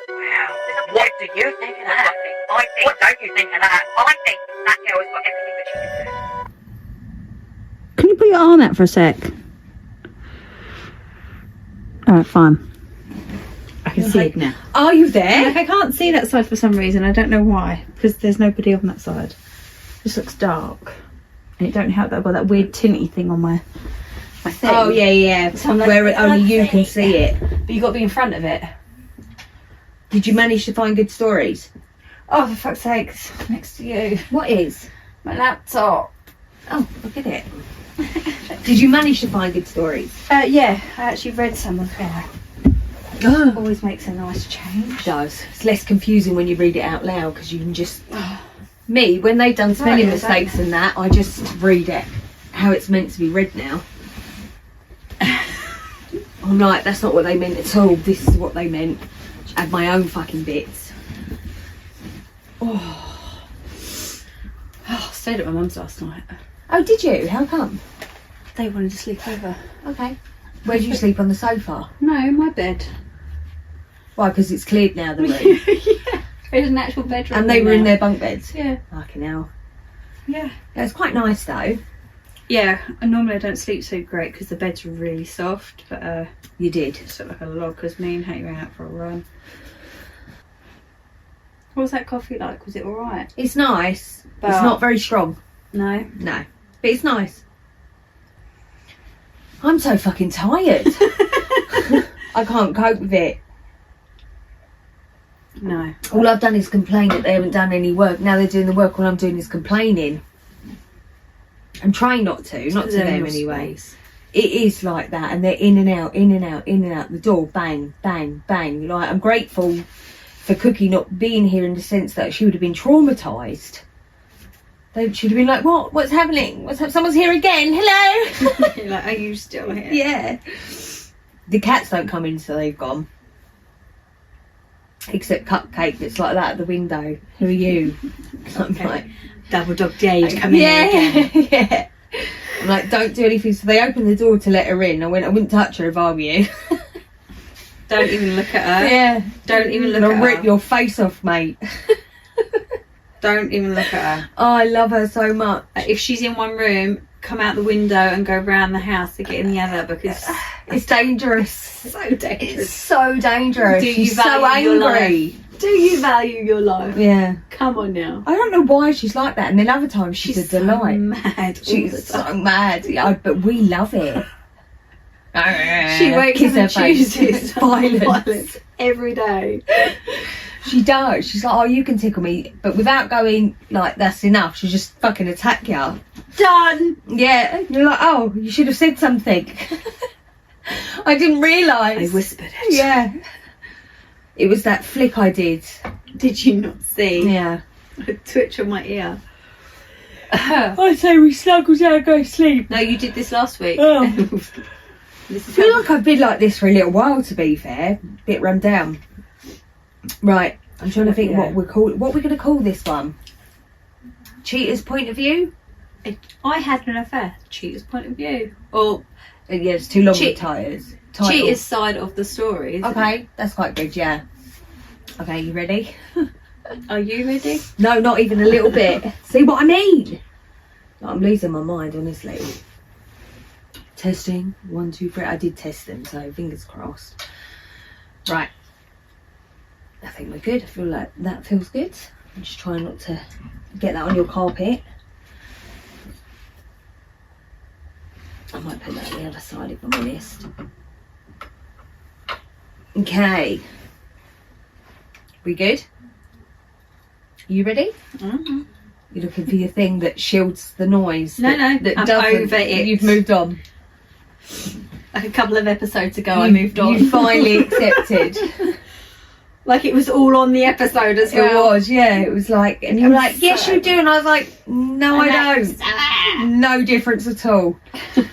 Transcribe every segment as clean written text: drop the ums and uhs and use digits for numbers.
Wow. What do you think of that? What don't you think of that? I think that girl has got everything that she deserves. Can you put your arm out for a sec? Alright, fine. I can see it now. Are you there? Like, I can't see that side for some reason. I don't know why. Because there's nobody on that side. This looks dark. And it don't help that I've got that weird tinty thing on my thing. Oh, yeah. So I'm like, Where only you can see it. But you got to be in front of it. Did you manage to find good stories? Oh, for fuck's sake. It's next to you. What is? My laptop. Oh, look at it. Did you manage to find good stories? Yeah, I actually read some of there. Oh. Always makes a nice change. It does. It's less confusing when you read it out loud because you can just... Me, when they've done spelling mistakes and that, I just read it how it's meant to be read now. I'm like, that's not what they meant at all. This is what they meant. Add my own fucking bits. I stayed at my mum's last night. Oh, did you? How come? They wanted to sleep over. Okay. Where did you sleep, on the sofa? No, my bed. Why, because it's cleared now, the room? Yeah. There's an actual bedroom. And they were in their bunk beds? Yeah. Fucking hell. Yeah. Yeah, it's quite nice though. Yeah, and normally I don't sleep so great because the bed's really soft, but You did. it's like a log because me and Hattie went out for a run. What was that coffee like? Was it alright? It's nice. But it's not very strong. No. No. But it's nice. I'm so fucking tired. I can't cope with it. No. All I've done is complain that they haven't done any work. Now they're doing the work. All I'm doing is complaining. I'm trying not to them anyway. It is like that, and they're in and out, in and out, in and out the door, bang, bang, bang. Like, I'm grateful for Cookie not being here in the sense that she would have been traumatised. They should have been like, what? What's happening? Someone's here again. Hello. You're like, are you still here? Yeah. The cats don't come in, so they've gone. Except Cupcake that's like that at the window. Who are you? I'm like, Double Dog Jade coming in again. yeah. I'm like, don't do anything. So they opened the door to let her in. I wouldn't touch her if I were you. Don't even look at her. Yeah. Don't even look I'll at rip her. your face off, mate. Don't even look at her. Oh, I love her so much. If she's in one room, come out the window and go round the house to get in the other because It's dangerous. so dangerous. It's so dangerous. Do you She's so value your angry. Do you value your life? Yeah. Come on now. I don't know why she's like that. And then other times she's a delight. So mad. She's so mad. Yeah, but we love it. She wakes Kiss up her and face. chooses violence every day. She does. She's like, oh, you can tickle me. But without going, like, that's enough. She'll just fucking attack you. Done. Yeah. You're like, oh, you should have said something. I didn't realise. I whispered it. Yeah. It was that flick I did. Did you not see? Yeah. A twitch on my ear. I say we snuggle down and go to sleep. No, you did this last week. Oh. This I is feel like I've been like this for a little while, to be fair. Bit run down. Right. I'm trying to think what we're going to call this one. Cheater's point of view? I had an affair. Cheater's point of view. Or Yeah, it's too long with tires. cheater's side of the story. Isn't Okay, that's quite good, yeah. Okay, you ready? it? Are you ready? No, not even a little bit. See what I mean? I'm losing my mind, honestly. Testing. 1, 2, 3. I did test them, so fingers crossed. Right. I think we're good. I feel like that feels good. I'm just trying not to get that on your carpet. I might put that on the other side if I'm honest. Okay. We good? You ready? Mm-hmm. You're looking for your thing that shields the noise. No, that I'm doesn't. over it. You've moved on. Like a couple of episodes ago, I moved on. You finally accepted. Like it was all on the episode as It well. was, yeah. It was like, and you were like, yes, you do. And I was like, no, I don't. No difference at all.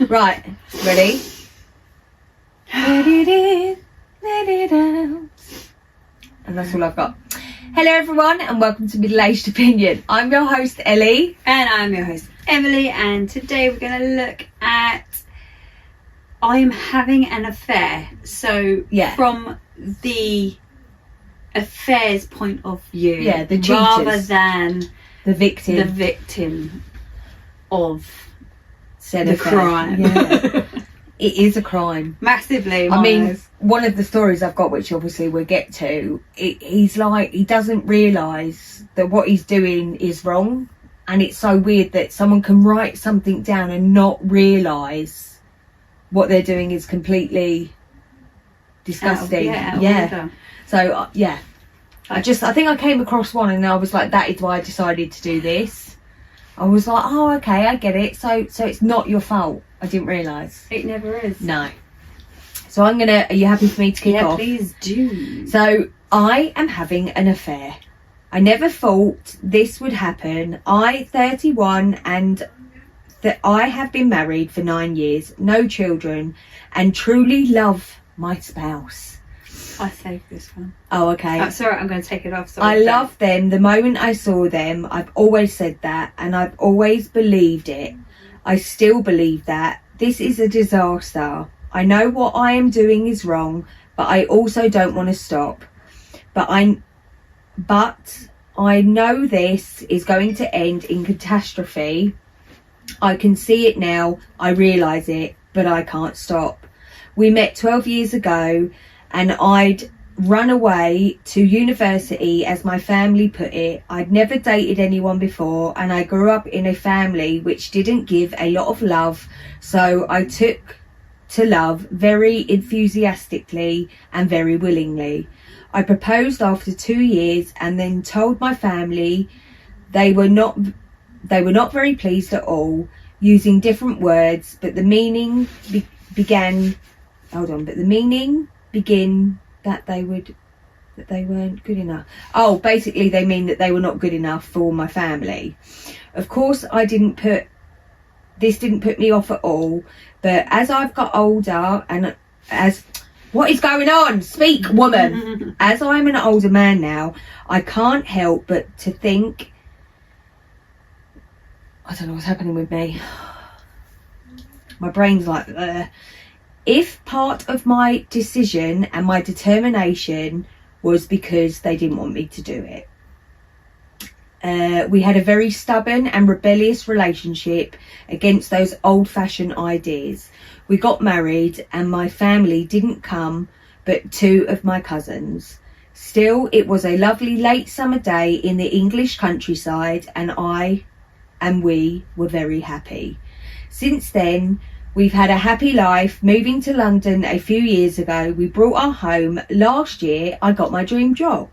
Right, ready? Let it in, let it out. And that's all I've got. Hello, everyone, and welcome to Middle Aged Opinion. I'm your host, Ellie. And I'm your host, Emily, and today we're going to look at I'm having an affair. So, Yeah. from the affair's point of view. Yeah, the rather cheaters. than The victim. the victim of said the affair. crime. Yeah. It is a crime. Massively. I mean, Myers. one of the stories I've got, which obviously we'll get to, he's like, he doesn't realise that what he's doing is wrong. And it's so weird that someone can write something down and not realise what they're doing is completely disgusting. Out of Yeah. order. So, yeah. I think I came across one and I was like, that is why I decided to do this. I was like, oh, okay, I get it. So it's not your fault. I didn't realise. It never is. No. So are you happy for me to kick off? Please do. So I am having an affair. I never thought this would happen. 31 and I have been married for 9 years, no children, and truly love my spouse. I saved this one. Oh, okay. Oh, sorry, I'm going to take it off. Sorry, I love them the moment I saw them. I've always said that, and I've always believed it. I still believe that. This is a disaster. I know what I am doing is wrong, but I also don't want to stop. But I know this is going to end in catastrophe. I can see it now. I realise it, but I can't stop. We met 12 years ago, and I'd run away to university, as my family put it. I'd never dated anyone before, and I grew up in a family which didn't give a lot of love, so I took to love very enthusiastically and very willingly. I proposed after 2 years and then told my family. They were not very pleased at all, using different words, but the meaning begin that they weren't good enough. Oh, basically they mean that they were not good enough for my family. Of course, this didn't put me off at all, but as I've got older and what is going on? Speak, woman. As I'm an older man now, I can't help but to think, I don't know what's happening with me. My brain's like, if part of my decision and my determination was because they didn't want me to do it. We had a very stubborn and rebellious relationship against those old-fashioned ideas. We got married and my family didn't come, but 2 of my cousins. Still, it was a lovely late summer day in the English countryside, and we were very happy. Since then, we've had a happy life. Moving to London a few years ago, we brought our home. Last year, I got my dream job,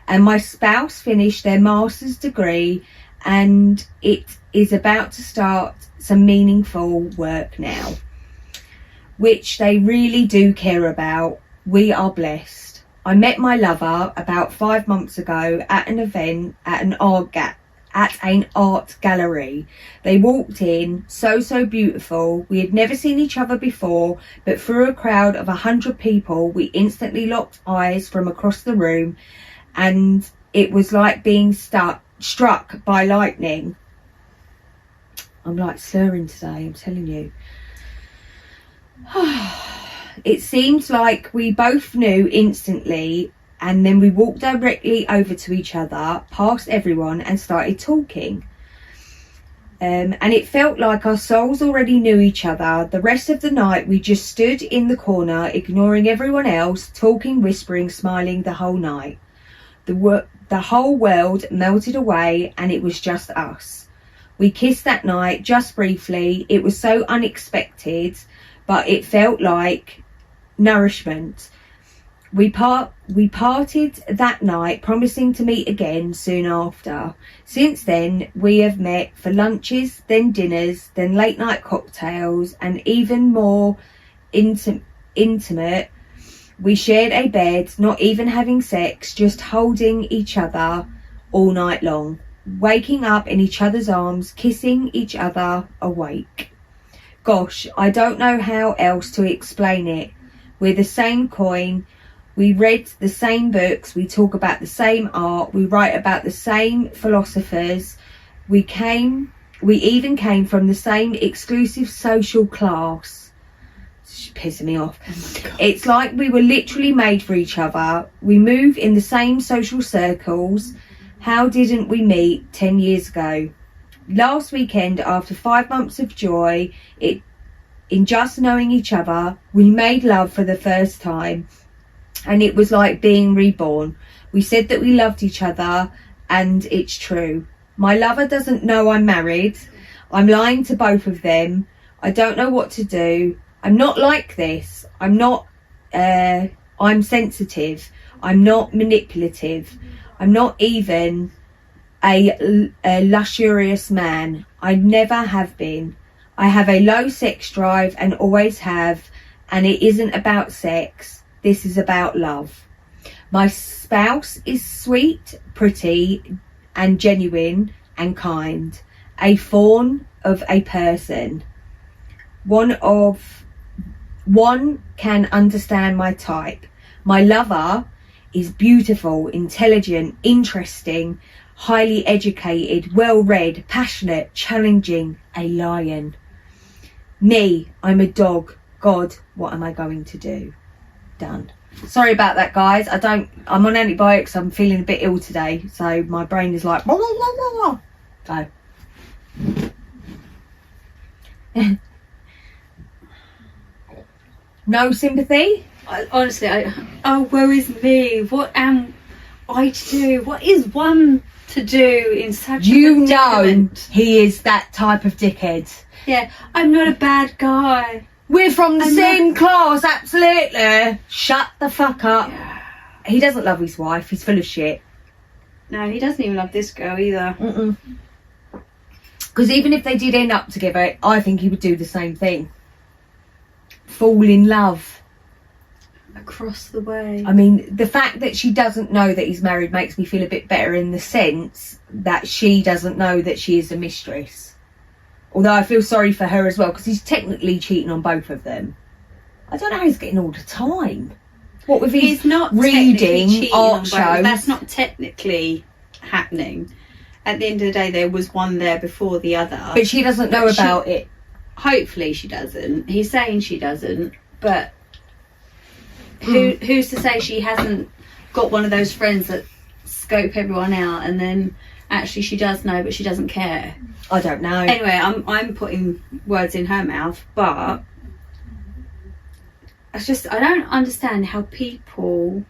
and my spouse finished their master's degree, and it is about to start some meaningful work now, which they really do care about. We are blessed. I met my lover about 5 months ago at an event at an art gallery. They walked in, so beautiful. We had never seen each other before, but through a crowd of 100 people, we instantly locked eyes from across the room, and it was like being struck by lightning. I'm like slurring today, I'm telling you. It seems like we both knew instantly, and then we walked directly over to each other, past everyone, and started talking. And it felt like our souls already knew each other. The rest of the night we just stood in the corner, ignoring everyone else, talking, whispering, smiling the whole night. The whole world melted away, and it was just us. We kissed that night, just briefly. It was so unexpected, but it felt like nourishment. We parted that night, promising to meet again soon after. Since then, we have met for lunches, then dinners, then late night cocktails, and even more intimate. We shared a bed, not even having sex, just holding each other all night long, waking up in each other's arms, kissing each other awake. Gosh, I don't know how else to explain it. We're the same coin. We read the same books. We talk about the same art. We write about the same philosophers. We even came from the same exclusive social class. It's pissing me off. It's like we were literally made for each other. We move in the same social circles. How didn't we meet 10 years ago? Last weekend, after 5 months of joy, in just knowing each other, we made love for the first time, and it was like being reborn. We said that we loved each other, and it's true. My lover doesn't know I'm married. I'm lying to both of them. I don't know what to do. I'm not like this. I'm sensitive. I'm not manipulative. I'm not even a luxurious man. I never have been. I have a low sex drive and always have, and it isn't about sex. This is about love. My spouse is sweet, pretty, and genuine and kind. A fawn of a person. One can understand my type. My lover is beautiful, intelligent, interesting, highly educated, well-read, passionate, challenging, a lion. Me, I'm a dog. God, what am I going to do? Done. Sorry about that, guys. I'm on antibiotics. I'm feeling a bit ill today, so my brain is like blah, blah, blah, blah. So no sympathy? Honestly, woe is me. What am I to do? What is one to do in such a predicament? He is that type of dickhead. Yeah, I'm not a bad guy. We're from the same class, absolutely. Shut the fuck up. Yeah. He doesn't love his wife. He's full of shit. No, he doesn't even love this girl either. Because even if they did end up together, I think he would do the same thing. Fall in love. Across the way. I mean, the fact that she doesn't know that he's married makes me feel a bit better, in the sense that she doesn't know that she is a mistress. Although I feel sorry for her as well, because he's technically cheating on both of them. I don't know how he's getting all the time. What with his reading, art shows? That's not technically happening. At the end of the day, there was one there before the other. But she doesn't know about it. Hopefully she doesn't. He's saying she doesn't. But who's to say she hasn't got one of those friends that scope everyone out, and then actually she does know but she doesn't care? I don't know. Anyway, I'm putting words in her mouth, but I don't understand how people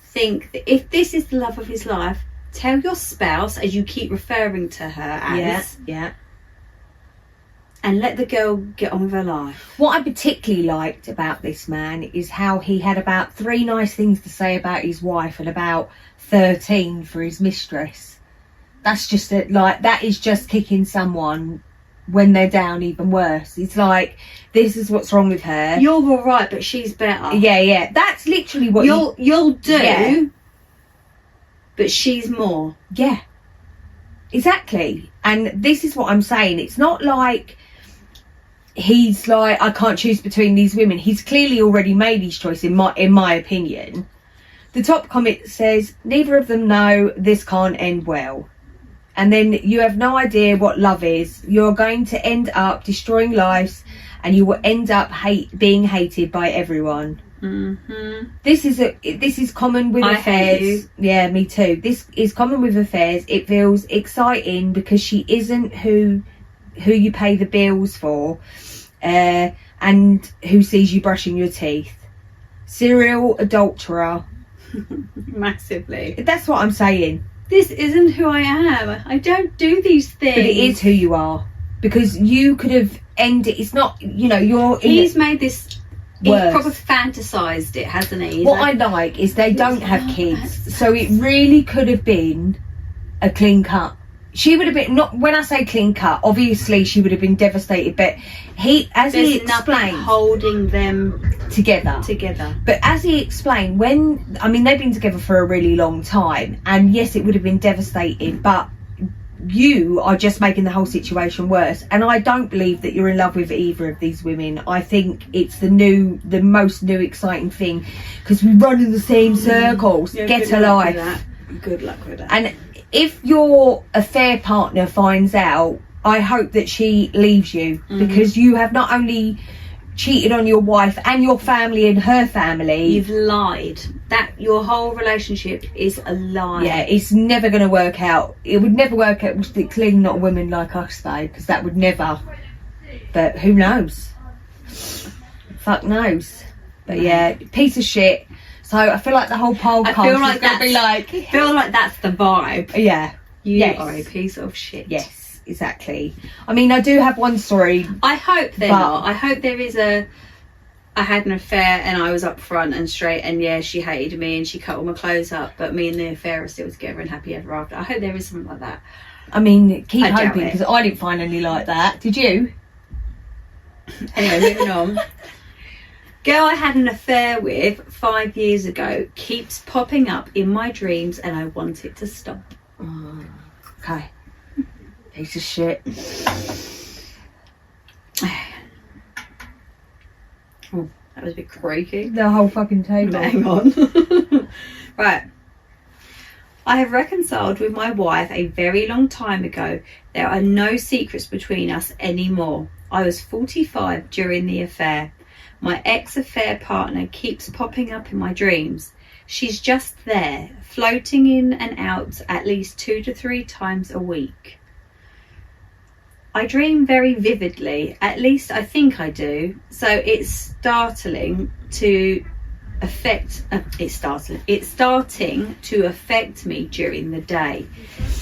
think that if this is the love of his life, tell your spouse, as you keep referring to her as, yeah, and let the girl get on with her life. What I particularly liked about this man is how he had about 3 nice things to say about his wife and about 13 for his mistress. That's just that is just kicking someone when they're down even worse. It's like, this is what's wrong with her. You're all right, but she's better. Yeah. That's literally what you'll do. But she's more. Yeah. Exactly. And this is what I'm saying. It's not like he's like, I can't choose between these women. He's clearly already made his choice, in my opinion. The top comment says, neither of them know this can't end well. And then, you have no idea what love is. You're going to end up destroying lives, and you will end up being hated by everyone. This is common with affairs. hate you. Yeah, me too. This is common with affairs. It feels exciting because she isn't who you pay the bills for, and who sees you brushing your teeth. Serial adulterer. Massively. That's what I'm saying. This isn't who I am. I don't do these things. But it is who you are, because you could have ended. It's not, He's made this. Worse. He's probably fantasized it, hasn't he? What I like is they don't have kids, so it really could have been a clean cut. She would have been, not when I say clean cut, obviously she would have been devastated, but he explained, holding them together. But as he explained, they've been together for a really long time, and yes, it would have been devastating, but you are just making the whole situation worse. And I don't believe that you're in love with either of these women. I think it's the most new exciting thing, because we run in the same circles. Yeah, Get a life. Good luck with that. And if your affair partner finds out, I hope that she leaves you, because you have not only cheated on your wife and your family and her family. You've lied. That your whole relationship is a lie. Yeah, it's never going to work out. It would never work out. Clearly not women like us, though, because that would never. But who knows? Fuck knows. But yeah, piece of shit. So I feel like the whole podcast is going to be like... I feel like that's the vibe. Yeah. You are a piece of shit. Yes, exactly. I mean, I do have one story. I hope they're not. I hope there is I had an affair and I was up front and straight, and yeah, she hated me and she cut all my clothes up, but me and the affair are still together and happy ever after. I hope there is something like that. I mean, keep I doubt hoping, because I didn't find any like that. Did you? Anyway, moving on. Girl I had an affair with 5 years ago keeps popping up in my dreams and I want it to stop. Oh, okay. Piece of shit. Oh, that was a bit creaky. The whole fucking table. Hang on. Right. I have reconciled with my wife a very long time ago. There are no secrets between us anymore. I was 45 during the affair. My ex-affair partner keeps popping up in my dreams. She's just there, floating in and out at least 2 to 3 times a week. I dream very vividly, at least I think I do, so it's starting to affect me during the day.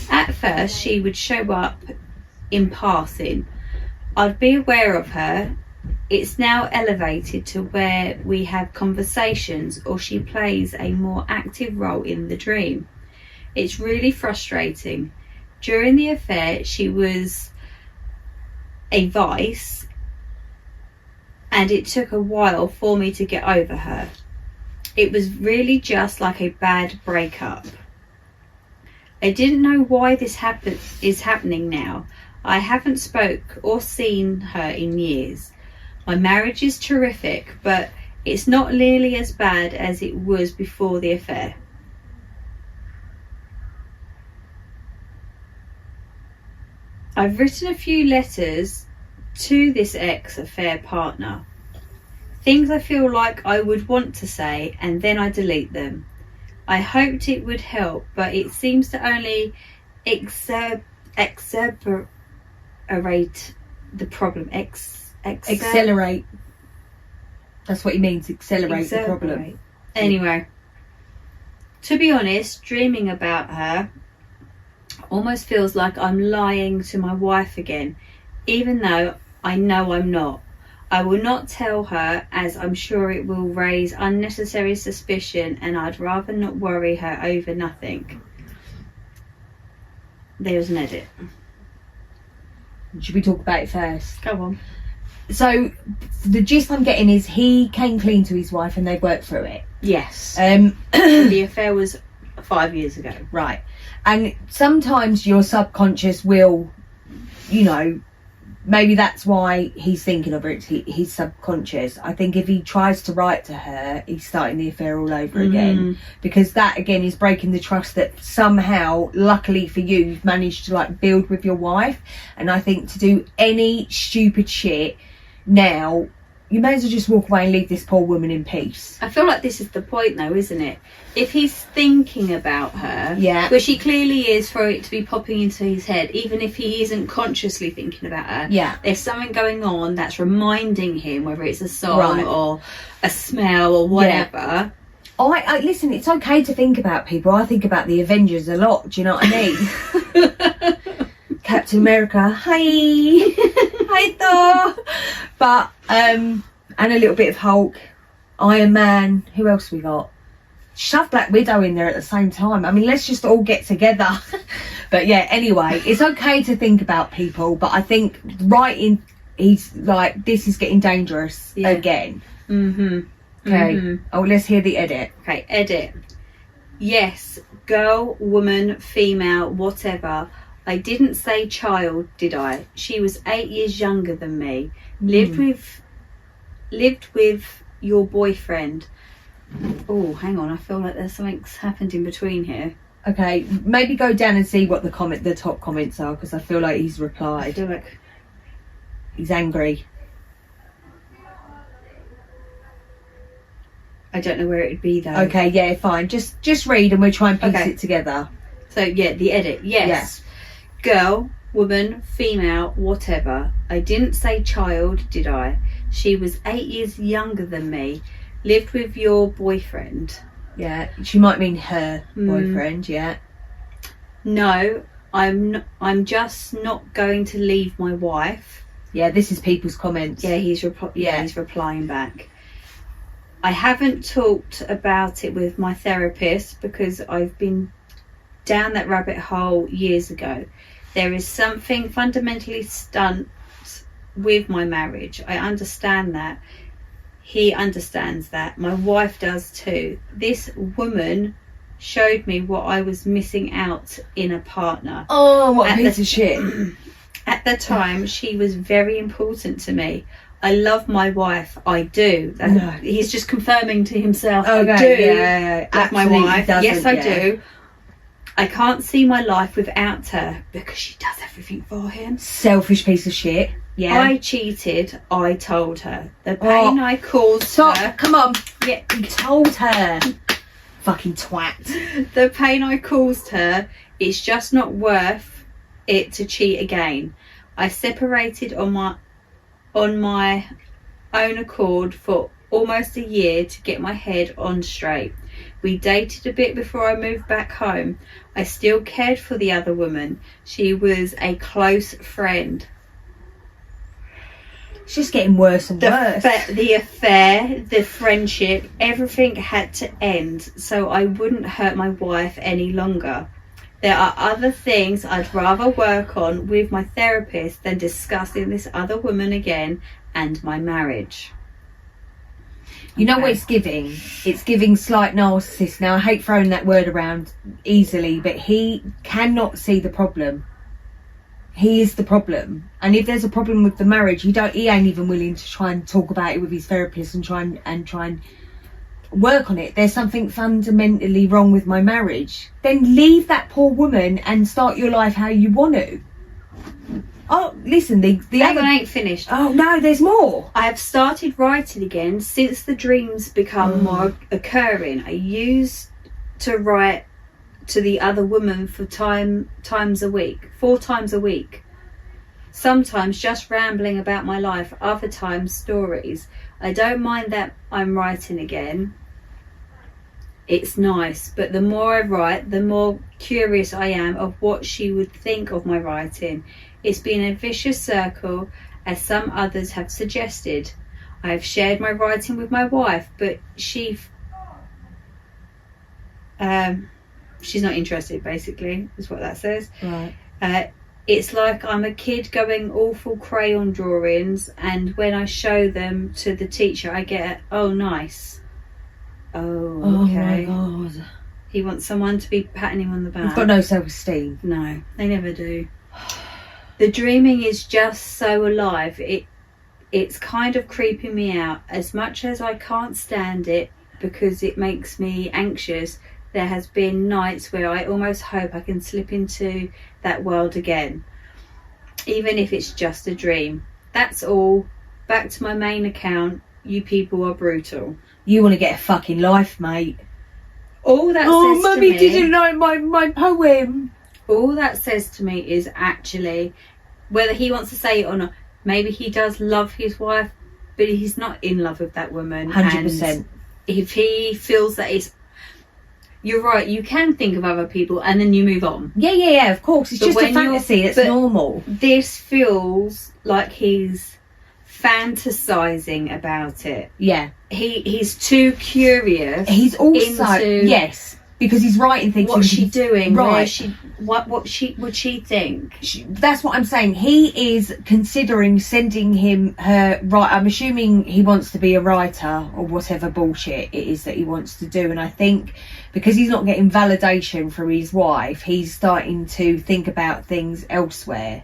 At first she would show up in passing. I'd be aware of her. It's now elevated to where we have conversations or she plays a more active role in the dream. It's really frustrating. During the affair she was a vice and it took a while for me to get over her. It was really just like a bad breakup. I didn't know why this is happening now. I haven't spoke or seen her in years. My marriage is terrific, but it's not nearly as bad as it was before the affair. I've written a few letters to this ex-affair partner. Things I feel like I would want to say and then I delete them. I hoped it would help, but it seems to only exacerbate the problem. Accelerate. That's what he means, accelerate the problem. Anyway, to be honest, dreaming about her almost feels like I'm lying to my wife again, even though I know I'm not. I will not tell her, as I'm sure it will raise unnecessary suspicion and I'd rather not worry her over nothing. There's an edit. Should we talk about it first? Go on. So the gist I'm getting is he came clean to his wife and they worked through it. Yes. The affair was 5 years ago. Right. And sometimes your subconscious will, you know, maybe that's why he's thinking of it, his subconscious. I think if he tries to write to her, he's starting the affair all over again. Because that, again, is breaking the trust that somehow, luckily for you, you've managed to, like, build with your wife. And I think to do any stupid shit now, you may as well just walk away and leave this poor woman in peace. I feel like this is the point, though, isn't it? If he's thinking about her, yeah, which he clearly is, for it to be popping into his head, even if he isn't consciously thinking about her, yeah, there's something going on that's reminding him, whether it's a song or a smell or whatever. Yeah. I listen, it's okay to think about people. I think about the Avengers a lot, do you know what I mean? Captain America, hi. Hi Thor. But and a little bit of Hulk, Iron Man, who else we got? Shove Black Widow in there at the same time. I mean, let's just all get together. But yeah, anyway, it's okay to think about people, but I think writing, he's like, this is getting dangerous again. Okay. Oh, let's hear the edit. Okay, edit. Yes, girl, woman, female, whatever. I didn't say child, did I? She was 8 years younger than me. Lived with your boyfriend. Oh, hang on. I feel like there's something's happened in between here. Okay, maybe go down and see what the top comments are, because I feel like he's replied. I feel like he's angry. I don't know where it would be though. Okay, yeah, fine. Just read and we'll try and piece Okay. it together. So yeah, the edit. Yes. Girl, woman, female, whatever. I didn't say child, did I? She was 8 years younger than me. Lived with your boyfriend. Yeah, she might mean her boyfriend, yeah. No, I'm just not going to leave my wife. Yeah, this is people's comments. Yeah, he's replying back. I haven't talked about it with my therapist because I've been down that rabbit hole years ago. There is something fundamentally stunt with my marriage. I understand that. He understands that. My wife does too. This woman showed me what I was missing out in a partner. Oh, what a piece of shit. At the time, she was very important to me. I love my wife. I do. No. He's just confirming to himself. Okay, I do yeah, love my absolutely wife. doesn't, Yes, I yeah. do. I can't see my life without her because she does everything for him. Selfish piece of shit. Yeah. I cheated. I told her. The pain I caused Stop. her. Come on. Yeah, You told her. Fucking twat. the pain I caused her is just not worth it to cheat again. I separated on my own accord for almost a year to get my head on straight. We dated a bit before I moved back home. I still cared for the other woman. She was a close friend. It's just getting worse and worse. The affair, the friendship, everything had to end so I wouldn't hurt my wife any longer. There are other things I'd rather work on with my therapist than discussing this other woman again and my marriage. You know what it's giving? It's giving slight narcissist. Now, I hate throwing that word around easily, but he cannot see the problem. He is the problem. And if there's a problem with the marriage, he ain't even willing to try and talk about it with his therapist and try and work on it. There's something fundamentally wrong with my marriage. Then leave that poor woman and start your life how you want to. Oh, listen, the That other... one ain't finished. Oh, no, there's more. I have started writing again since the dreams become more occurring. I used to write to the other woman for 4 times a week. Sometimes just rambling about my life, other times stories. I don't mind that I'm writing again. It's nice, but the more I write, the more curious I am of what she would think of my writing. It's been a vicious circle, as some others have suggested. I have shared my writing with my wife, but she's not interested, basically, is what that says. Right. It's like I'm a kid going awful crayon drawings, and when I show them to the teacher, I get, oh, nice. Oh, okay. Oh, my God. He wants someone to be patting him on the back. He's got no self-esteem. No, they never do. The dreaming is just so alive. It's kind of creeping me out. As much as I can't stand it because it makes me anxious, there has been nights where I almost hope I can slip into that world again, even if it's just a dream. That's all. Back to my main account. You people are brutal. You want to get a fucking life, mate. All that Oh, says Mummy to me, didn't like my poem. all that says to me is actually, whether he wants to say it or not, maybe he does love his wife, but he's not in love with that woman. 100%. And if he feels that it's, you're right, you can think of other people and then you move on. Yeah, of course. It's But just a when you're- fantasy. It's but- normal. This feels like he's fantasizing about it. Yeah. He's too curious. He's also, into yes, because he's writing things. what's and she doing? Right. Where is she? What would she think? That's what I'm saying. He is considering sending him her, right, I'm assuming he wants to be a writer or whatever bullshit it is that he wants to do. And I think because he's not getting validation from his wife, he's starting to think about things elsewhere.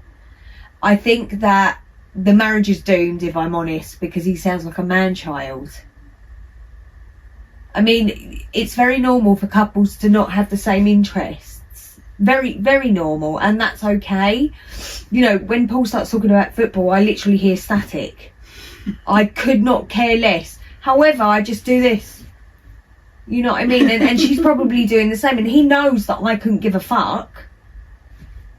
I think that the marriage is doomed, if I'm honest, because he sounds like a man-child. I mean, it's very normal for couples to not have the same interests. Very, very normal, and that's okay. You know, when Paul starts talking about football, I literally hear static. I could not care less. However, I just do this. You know what I mean? And she's probably doing the same, and he knows that I couldn't give a fuck.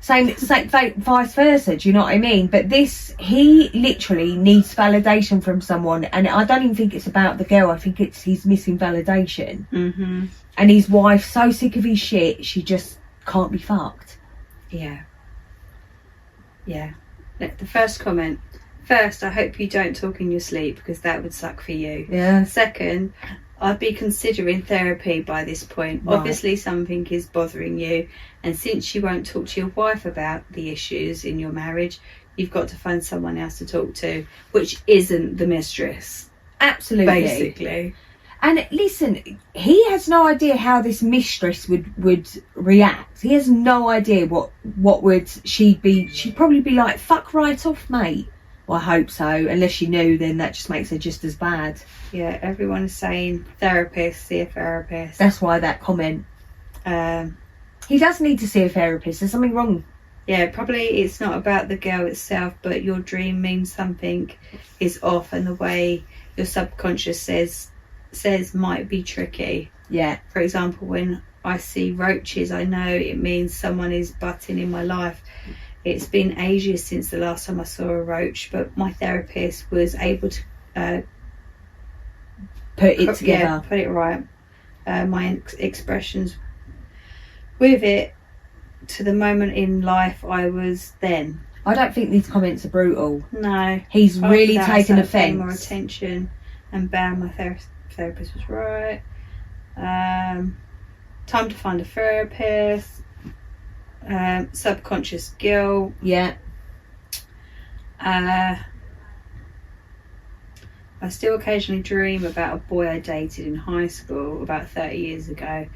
Same vice versa, do you know what I mean? But he literally needs validation from someone, and I don't even think it's about the girl. I think he's missing validation. Mm-hmm. And his wife's so sick of his shit, she just can't be fucked. Yeah. The first comment. First, I hope you don't talk in your sleep, because that would suck for you. Yeah. Second, I'd be considering therapy by this point. Right. Obviously something is bothering you, and since you won't talk to your wife about the issues in your marriage, you've got to find someone else to talk to, which isn't the mistress. Absolutely. Basically. And listen, he has no idea how this mistress would react. He has no idea what would she'd probably be like, fuck right off, mate. Well, I hope so. Unless you knew, then that just makes her just as bad. Yeah, everyone is saying therapist, see a therapist. That's why that comment. He does need to see a therapist. There's something wrong. Yeah, probably it's not about the girl itself, but your dream means something is off, and the way your subconscious says might be tricky. Yeah. For example, when I see roaches, I know it means someone is butting in my life. It's been ages since the last time I saw a roach, but my therapist was able to put it together. Yeah, put it right. My expressions with it to the moment in life I was then. I don't think these comments are brutal. No. He's really After that, taken I started paying offence. more attention, and bam, my therapist was right. Time to find a therapist. Subconscious guilt. Yeah. I still occasionally dream about a boy I dated in high school about 30 years ago.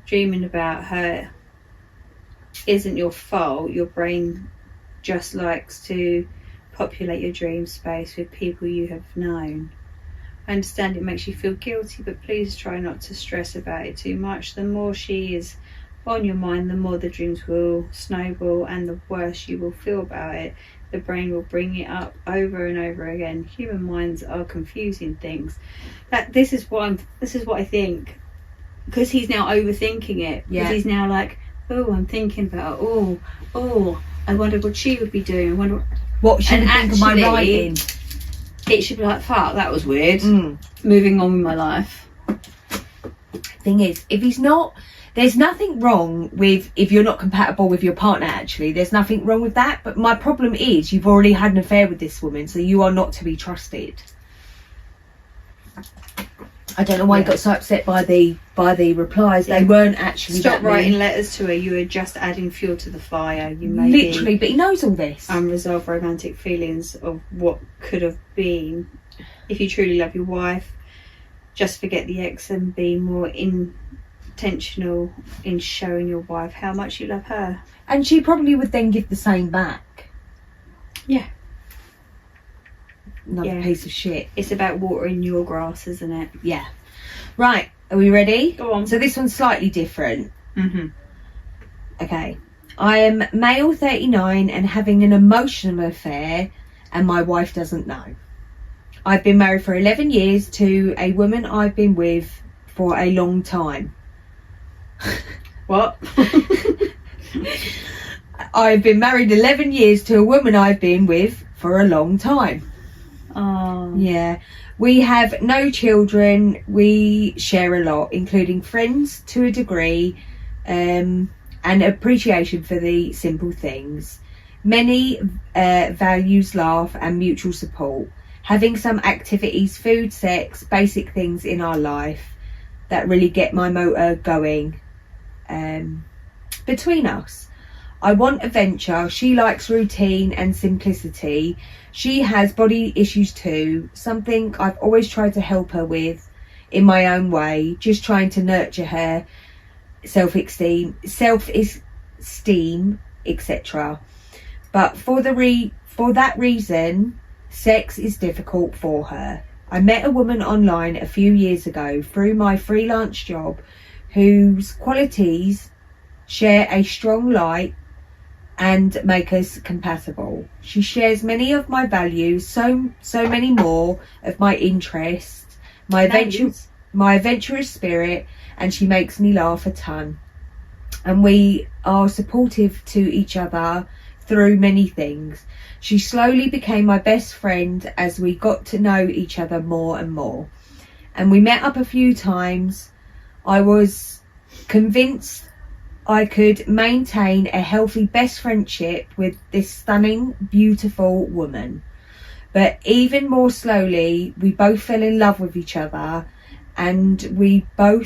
Dreaming about her isn't your fault. Your brain just likes to populate your dream space with people you have known. I understand it makes you feel guilty, but please try not to stress about it too much. The more she is on your mind, the more the dreams will snowball, and the worse you will feel about it. The brain will bring it up over and over again. Human minds are confusing things. This is what I think, because he's now overthinking it. Yeah. Because he's now like, oh, I'm thinking about, I wonder what she would be doing. I wonder what she would think of my writing. It should be like, fuck, that was weird. Moving on with my life. Thing is, if he's not, there's nothing wrong with if you're not compatible with your partner. Actually, there's nothing wrong with that. But my problem is you've already had an affair with this woman, so you are not to be trusted. I don't know why he got so upset by the replies. They weren't actually. Stop that writing mean. letters to her. You are just adding fuel to the fire. You may Literally, but he knows all this. Unresolved romantic feelings of what could have been. If you truly love your wife, just forget the ex and be more intentional in showing your wife how much you love her. And she probably would then give the same back. Yeah. Another piece of shit. It's about watering your grass, isn't it? Yeah. Right, are we ready? Go on. So this one's slightly different. Mm-hmm. Okay. I am male, 39, and having an emotional affair, and my wife doesn't know. I've been married for 11 years to a woman I've been with for a long time. What? I've been married 11 years to a woman I've been with for a long time. Oh. Yeah. We have no children. We share a lot, including friends to a degree, and appreciation for the simple things. Many values, laugh, and mutual support. Having some activities, food, sex, basic things in our life that really get my motor going between us. I want adventure. She likes routine and simplicity. She has body issues too, something I've always tried to help her with in my own way, just trying to nurture her self-esteem, etc. But for that reason, sex is difficult for her. I met a woman online a few years ago through my freelance job whose qualities share a strong light and make us compatible. She shares many of my values, so many more of my interests, my my adventurous spirit, and she makes me laugh a ton. And we are supportive to each other through many things. She slowly became my best friend as we got to know each other more and more. And we met up a few times. I was convinced I could maintain a healthy best friendship with this stunning, beautiful woman. But even more slowly, we both fell in love with each other, and we were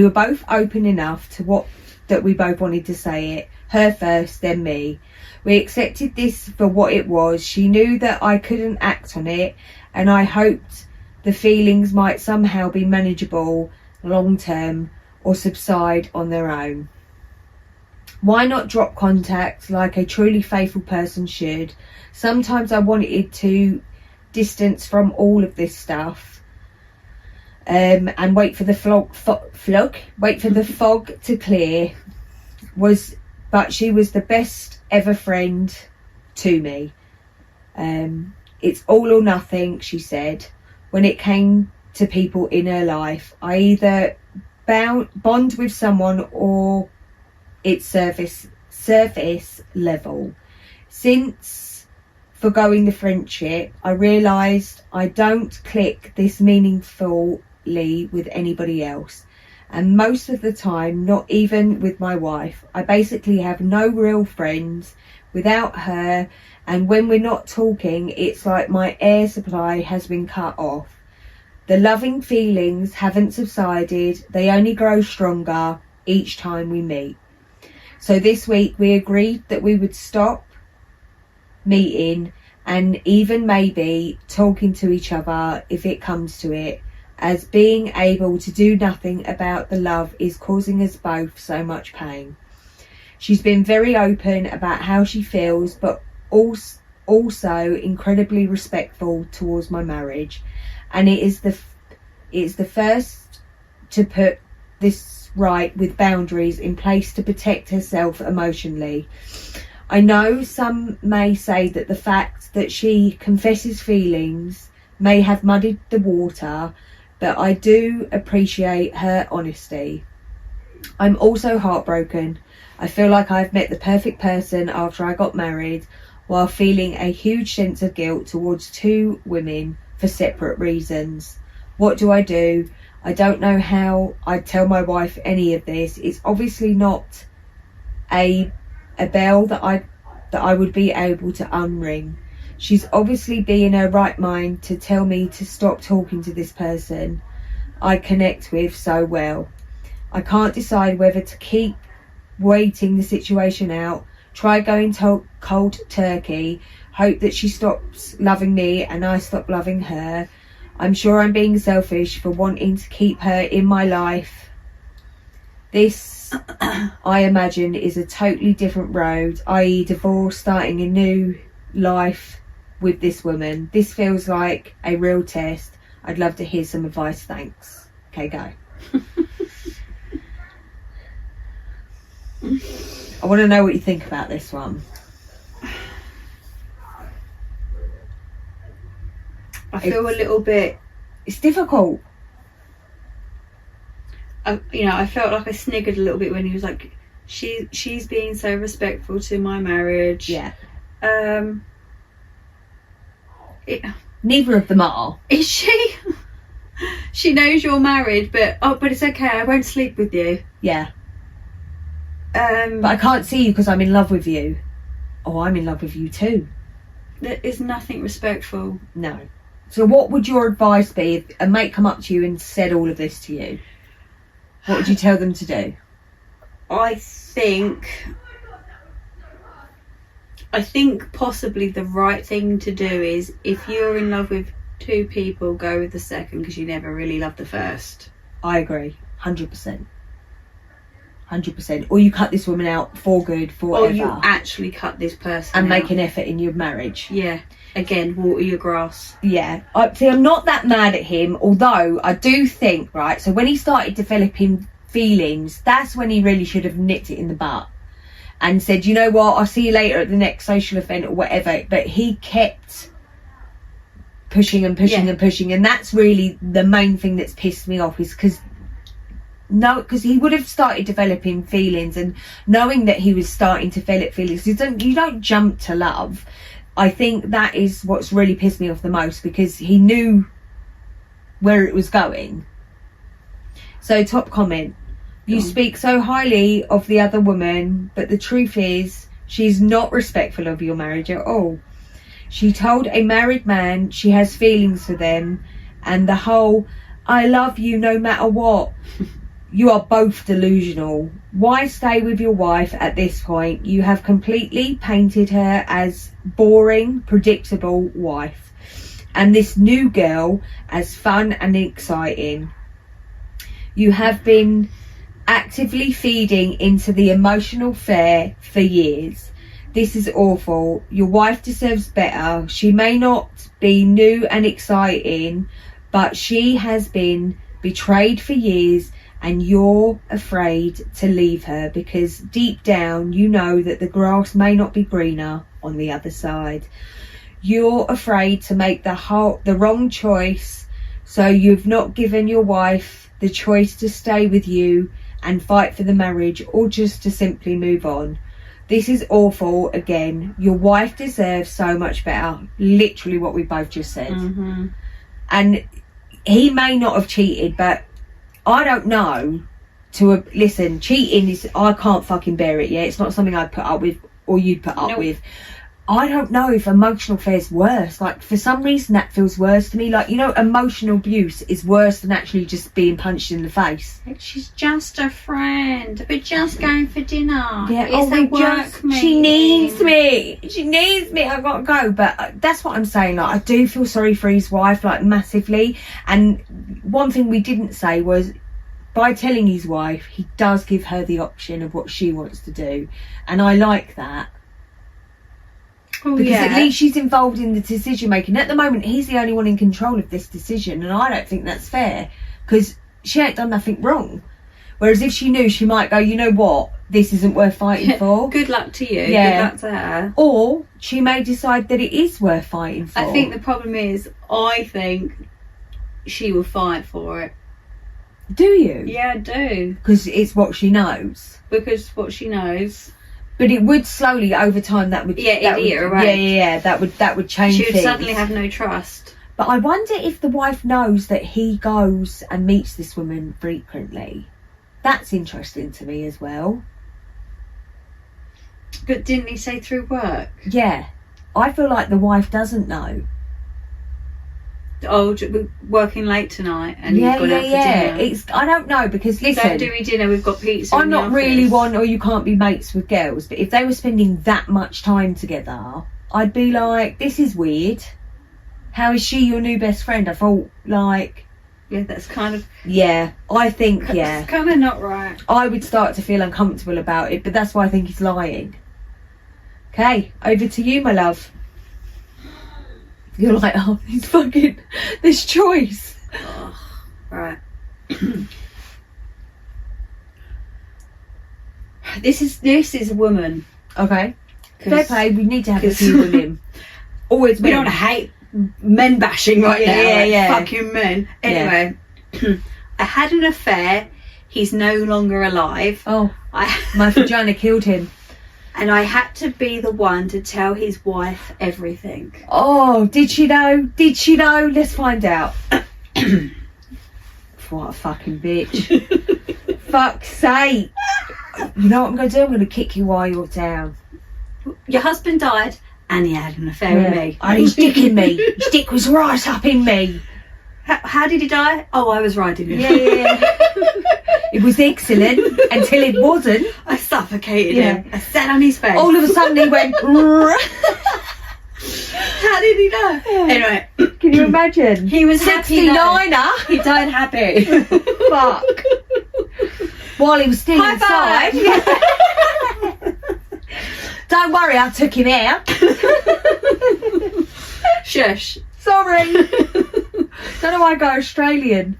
both open enough to that we both wanted to say it. Her first, then me. We accepted this for what it was. She knew that I couldn't act on it, and I hoped the feelings might somehow be manageable long term or subside on their own. Why not drop contact like a truly faithful person should? Sometimes I wanted to distance from all of this stuff, and wait for the fog to clear. But she was the best ever friend to me. It's all or nothing, she said. When it came to people in her life, I either bond with someone or it's surface level. Since forgoing the friendship, I realised I don't click this meaningfully with anybody else. And most of the time, not even with my wife. I basically have no real friends without her, and when we're not talking, it's like my air supply has been cut off. The loving feelings haven't subsided, they only grow stronger each time we meet. So this week we agreed that we would stop meeting and even maybe talking to each other if it comes to it, as being able to do nothing about the love is causing us both so much pain. She's been very open about how she feels, but also incredibly respectful towards my marriage, and it is the first to put this right with boundaries in place to protect herself emotionally. I know some may say that the fact that she confesses feelings may have muddied the water, but I do appreciate her honesty. I'm also heartbroken. I feel like I've met the perfect person after I got married, while feeling a huge sense of guilt towards two women for separate reasons. What do? I don't know how I'd tell my wife any of this. It's obviously not a bell that I would be able to unring. She's obviously be in her right mind to tell me to stop talking to this person I connect with so well. I can't decide whether to keep waiting the situation out, try going cold turkey, hope that she stops loving me and I stop loving her. I'm sure I'm being selfish for wanting to keep her in my life. This, I imagine, is a totally different road, i.e. divorce, starting a new life with this woman. This feels like a real test. I'd love to hear some advice, thanks. Okay, go. I want to know what you think about this one. I feel a little bit... It's difficult. I felt like I sniggered a little bit when he was like, she's being so respectful to my marriage. Yeah. Neither of them are. Is she? She knows you're married, but it's okay, I won't sleep with you. Yeah. But I can't see you because I'm in love with you. Oh, I'm in love with you too. There is nothing respectful. No. So what would your advice be if a mate come up to you and said all of this to you? What would you tell them to do? I think possibly the right thing to do is, if you're in love with two people, go with the second, because you never really loved the first. I agree. 100%. 100%. Or you cut this woman out for good, forever. Or you actually cut this person and out. make an effort in your marriage. Yeah. Again, water your grass. Yeah. I'm not that mad at him, although I do think, right, so when he started developing feelings, that's when he really should have nipped it in the butt and said, you know what, I'll see you later at the next social event or whatever. But he kept pushing and pushing and pushing, and that's really the main thing that's pissed me off, is because he would have started developing feelings, and knowing that he was starting to develop feelings, you don't jump to love. I think that is what's really pissed me off the most, because he knew where it was going. So, top comment: you speak so highly of the other woman, but the truth is she's not respectful of your marriage at all. She told a married man she has feelings for them, and the whole "I love you no matter what." You are both delusional. Why stay with your wife at this point? You have completely painted her as boring, predictable wife, and this new girl as fun and exciting. You have been actively feeding into the emotional fare for years. This is awful. Your wife deserves better. She may not be new and exciting, but she has been betrayed for years, and you're afraid to leave her because deep down you know that the grass may not be greener on the other side. You're afraid to make the wrong choice, so you've not given your wife the choice to stay with you and fight for the marriage, or just to simply move on. This is awful. Again, your wife deserves so much better. Literally what we both just said. Mm-hmm. And he may not have cheated, but I don't know. Listen, cheating is, I can't fucking bear it. Yeah, it's not something I'd put up with, or you'd put up with. I don't know if emotional affair's worse. Like, for some reason that feels worse to me. Like, emotional abuse is worse than actually just being punched in the face. She's just a friend. We're just going for dinner. Yeah, she needs me. I've got to go. But that's what I'm saying. Like, I do feel sorry for his wife, like, massively. And one thing we didn't say was, by telling his wife, he does give her the option of what she wants to do. And I like that. Oh, because at least she's involved in the decision making. At the moment, he's the only one in control of this decision, and I don't think that's fair, because she ain't done nothing wrong. Whereas if she knew, she might go, you know what, this isn't worth fighting for. Good luck to you. Yeah. Good luck to her. Or she may decide that it is worth fighting for. I think the problem is, I think she will fight for it. Do you? Yeah, I do. Because it's what she knows. Because what she knows. But it would slowly, over time, that would that would change. She would suddenly have no trust. But I wonder if the wife knows that he goes and meets this woman frequently. That's interesting to me as well. But didn't he say through work? Yeah, I feel like the wife doesn't know. Oh, we're working late tonight, and you've gone out for dinner. I don't know, because listen, don't do me dinner. We've got pizza. I'm not really one, or you can't be mates with girls. But if they were spending that much time together, I'd be like, this is weird. How is she your new best friend? I thought, like, yeah, that's kind of. Yeah, I think it's kind of not right. I would start to feel uncomfortable about it, but that's why I think he's lying. Okay, over to you, my love. You're like, oh, he's fucking this choice. Oh, right. This is a woman. Okay. Fair play. We need to have a few women. Always. We don't hate men bashing right now. Yeah. Fucking men. Anyway, I had an affair. He's no longer alive. Oh, my vagina killed him. And I had to be the one to tell his wife everything. Oh, did she know? Did she know? Let's find out. What a fucking bitch. Fuck's sake. You know what I'm going to do? I'm going to kick you while you're down. Your husband died and he had an affair with me. Oh, he's dicking me. His dick was right up in me. How did he die? Oh, I was riding him. Yeah. It was excellent until it wasn't. I suffocated him. I sat on his face. All of a sudden he went. How did he die? Anyway, can you imagine? He was 69er. He died happy. Fuck. While he was still inside. Don't worry, I took him out. Shush. Sorry. Don't know why I go Australian.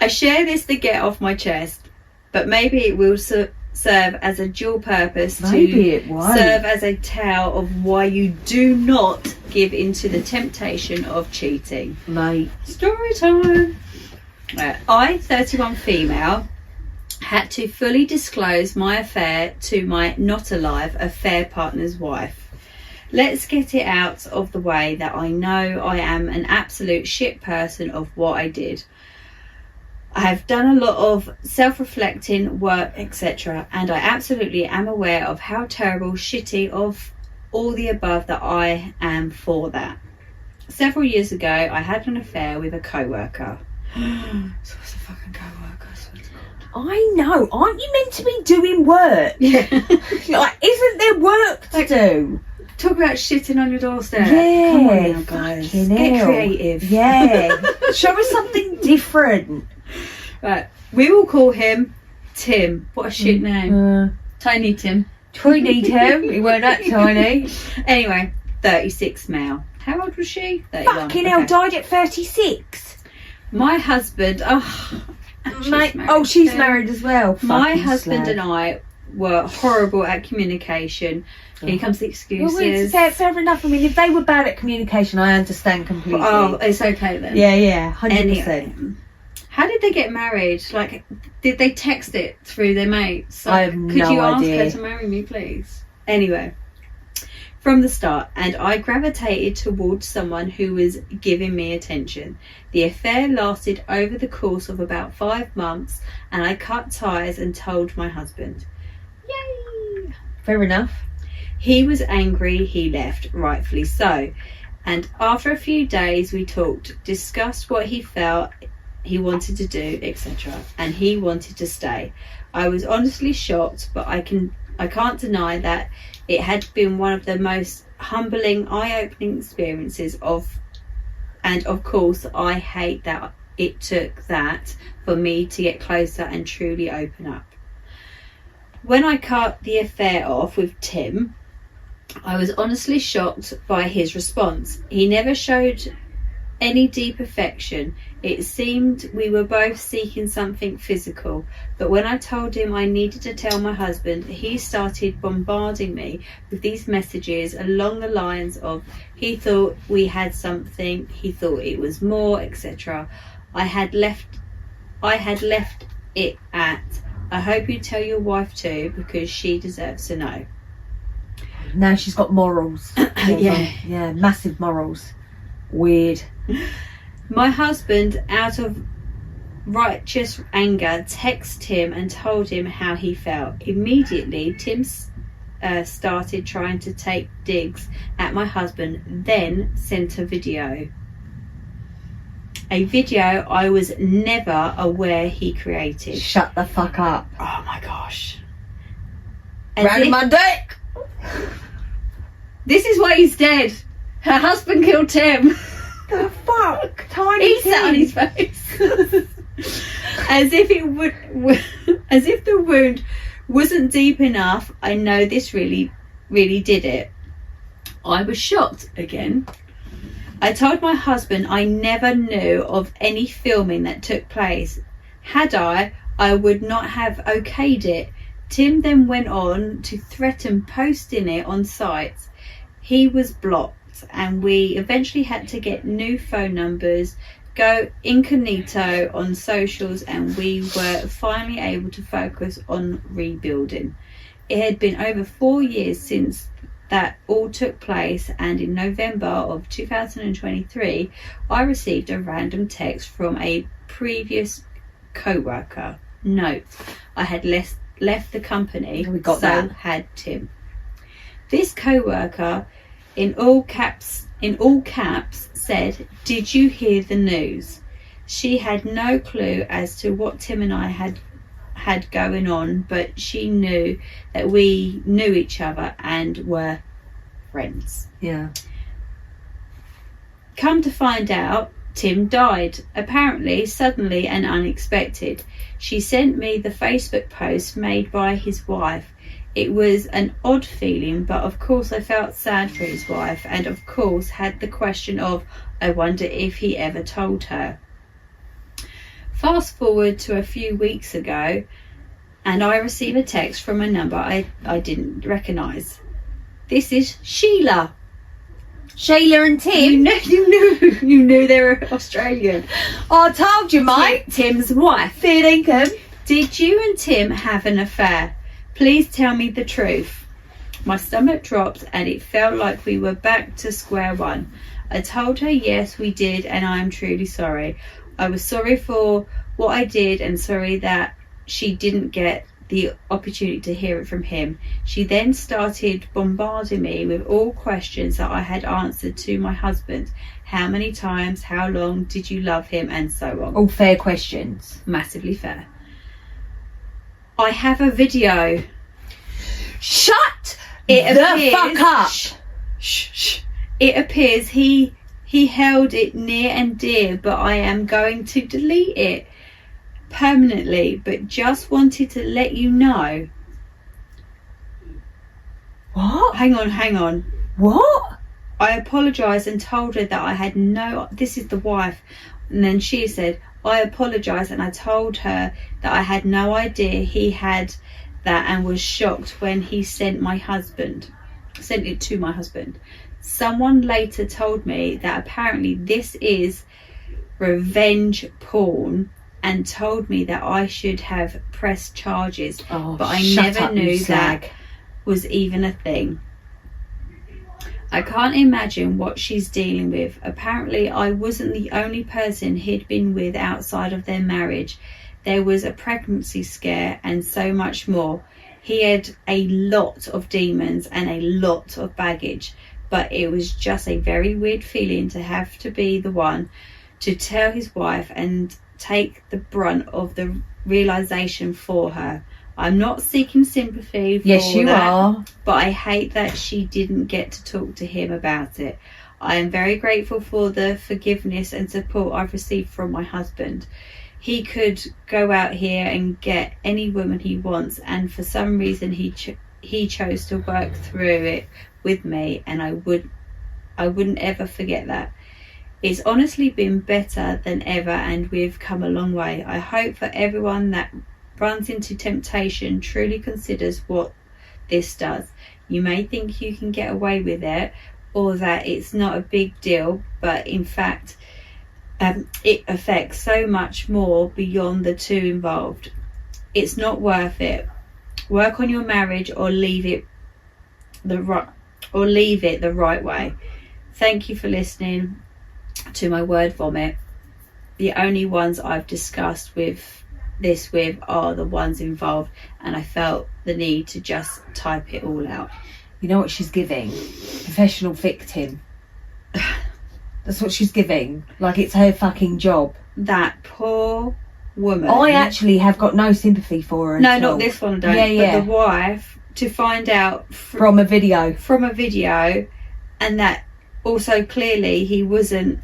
I share this to get off my chest, but maybe it will serve as a dual purpose Maybe to it won't. serve as a tale of why you do not give into the temptation of cheating. Mate. Story time. I, 31 female, had to fully disclose my affair to my not alive affair partner's wife. Let's get it out of the way that I know I am an absolute shit person of what I did. I have done a lot of self-reflecting work, etc., and I absolutely am aware of how terrible, shitty of all the above that I am for that. Several years ago, I had an affair with a co-worker. So what's a fucking co-worker? I swear to God. I know. Aren't you meant to be doing work? Yeah. Like, isn't there work to do? Talk about shitting on your doorstep. Yeah. Come on now, guys. Fucking Get hell. creative. Yeah. Show us something different. Right. We will call him Tim. What a shit name. Tiny Tim. Tiny Tim. He weren't that tiny. Anyway, 36 male. How old was she? 31. Fucking hell, died at 36. My husband. She's married as well. My Fucking husband slag. and I were horrible at communication. Here comes the Well, excuses. fair enough. I mean, if they were bad at communication, I understand completely. Oh, it's okay then. Yeah, 100%. Anyway, how did they get married? Like, did they text it through their mates? Like, I have could no you idea. ask her to marry me, please? Anyway, from the start, and I gravitated towards someone who was giving me attention. The affair lasted over the course of about 5 months, and I cut ties and told my husband. Yay! Fair enough. He was angry, he left, rightfully so. And after a few days we talked, discussed what he felt he wanted to do, etc. And he wanted to stay. I was honestly shocked, but I can't deny that it had been one of the most humbling, eye-opening experiences and of course I hate that it took that for me to get closer and truly open up. When I cut the affair off with Tim, I was honestly shocked by his response. He never showed any deep affection. It seemed we were both seeking something physical, but when I told him I needed to tell my husband, he started bombarding me with these messages along the lines of he thought we had something, he thought it was more, etc. I had left it at, I hope you tell your wife too, because she deserves to know. Now she's got morals. Yeah, massive morals. Weird. My husband, out of righteous anger, texted him and told him how he felt. Immediately, Tim started trying to take digs at my husband, then sent a video. A video I was never aware he created. Shut the fuck up. Oh my gosh. Round my dick. This is why he's dead. Her husband killed Tim. The fuck? Tiny He sat on his face. as if the wound wasn't deep enough. I know this really did it. I was shocked again. I told my husband I never knew of any filming that took place. Had I would not have okayed it. Tim then went on to threaten posting it on sites. He was blocked, and we eventually had to get new phone numbers, go incognito on socials, and we were finally able to focus on rebuilding. It had been over 4 years since that all took place, and in November of 2023 I received a random text from a previous co-worker. Note, I had left the company, We got so that. had Tim. This co-worker, in all caps, said, "Did you hear the news?" She had no clue as to what Tim and I had going on, but she knew that we knew each other and were friends. Yeah. Come to find out, Tim died, apparently suddenly and unexpected. She sent me the Facebook post made by his wife. It was an odd feeling, but of course I felt sad for his wife, and of course had the question of, I wonder if he ever told her. Fast forward to a few weeks ago, and I receive a text from a number I didn't recognise. This is Sheila. Sheila and Tim. You knew they were Australian. I told you, mate. Tim's wife. Fair income. Did you and Tim have an affair? Please tell me the truth. My stomach dropped and it felt like we were back to square one. I told her yes, we did, and I am truly sorry. I was sorry for what I did and sorry that she didn't get the opportunity to hear it from him. She then started bombarding me with all questions that I had answered to my husband. How many times, how long did you love him, and so on. All fair questions. Massively fair. I have a video. Shut It the appears, fuck up. Shh. It appears he held it near and dear, but I am going to delete it permanently, but just wanted to let you know. What? Hang on. What? I apologised and told her that I had no... This is the wife. And then she said, I apologised and I told her that I had no idea he had that and was shocked when he sent it to my husband. Someone later told me that apparently this is revenge porn and told me that I should have pressed charges, but I never knew that was even a thing. I can't imagine what she's dealing with. Apparently I wasn't the only person he'd been with outside of their marriage. There was a pregnancy scare and so much more. He had a lot of demons and a lot of baggage, but it was just a very weird feeling to have to be the one to tell his wife and take the brunt of the realization for her. I'm not seeking sympathy for yes, you that, are. but I hate that she didn't get to talk to him about it. I am very grateful for the forgiveness and support I've received from my husband. He could go out here and get any woman he wants, and for some reason he chose to work through it with me, and I wouldn't ever forget that. It's honestly been better than ever, and we've come a long way. I hope for everyone that runs into temptation truly considers what this does. You may think you can get away with it, or that it's not a big deal, but in fact it affects so much more beyond the two involved. It's not worth it. Work on your marriage or leave it the right way. Thank you for listening to my word vomit. The only ones I've discussed with are the ones involved, and I felt the need to just type it all out. You know what she's giving? Professional victim. That's what she's giving. Like it's her fucking job. That poor woman. I actually have got no sympathy for her. No, not this one, I don't. Yeah. But the wife, to find out from a video, and that also clearly he wasn't.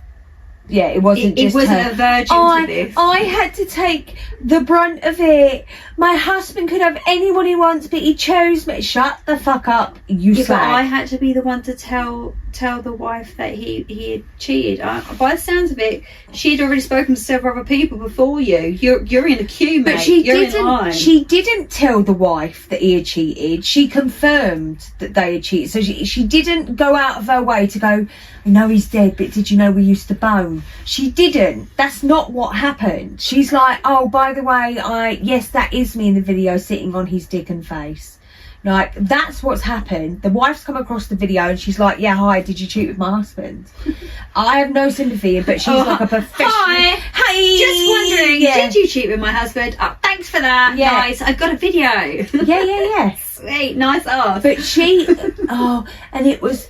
Yeah, it wasn't. It wasn't a virgin to this. I had to take the brunt of it. My husband could have anyone he wants, but he chose me. Shut the fuck up, you slag. But I had to be the one to tell the wife that he had cheated. By the sounds of it, she'd already spoken to several other people before you. You're in the queue, mate. But she didn't tell the wife that he had cheated. She confirmed that they had cheated. So she didn't go out of her way to go, I know he's dead, but did you know we used to bone? She didn't. That's not what happened. She's like, oh, by the way, yes, that is me in the video sitting on his dick and face. Like, that's what's happened. The wife's come across the video and she's like, yeah, hi, did you cheat with my husband? I have no sympathy, but she's like a professional. Hi, just wondering, did you cheat with my husband? Oh, thanks for that. Yeah. Nice, I've got a video. Yeah. Sweet, nice off. But and it was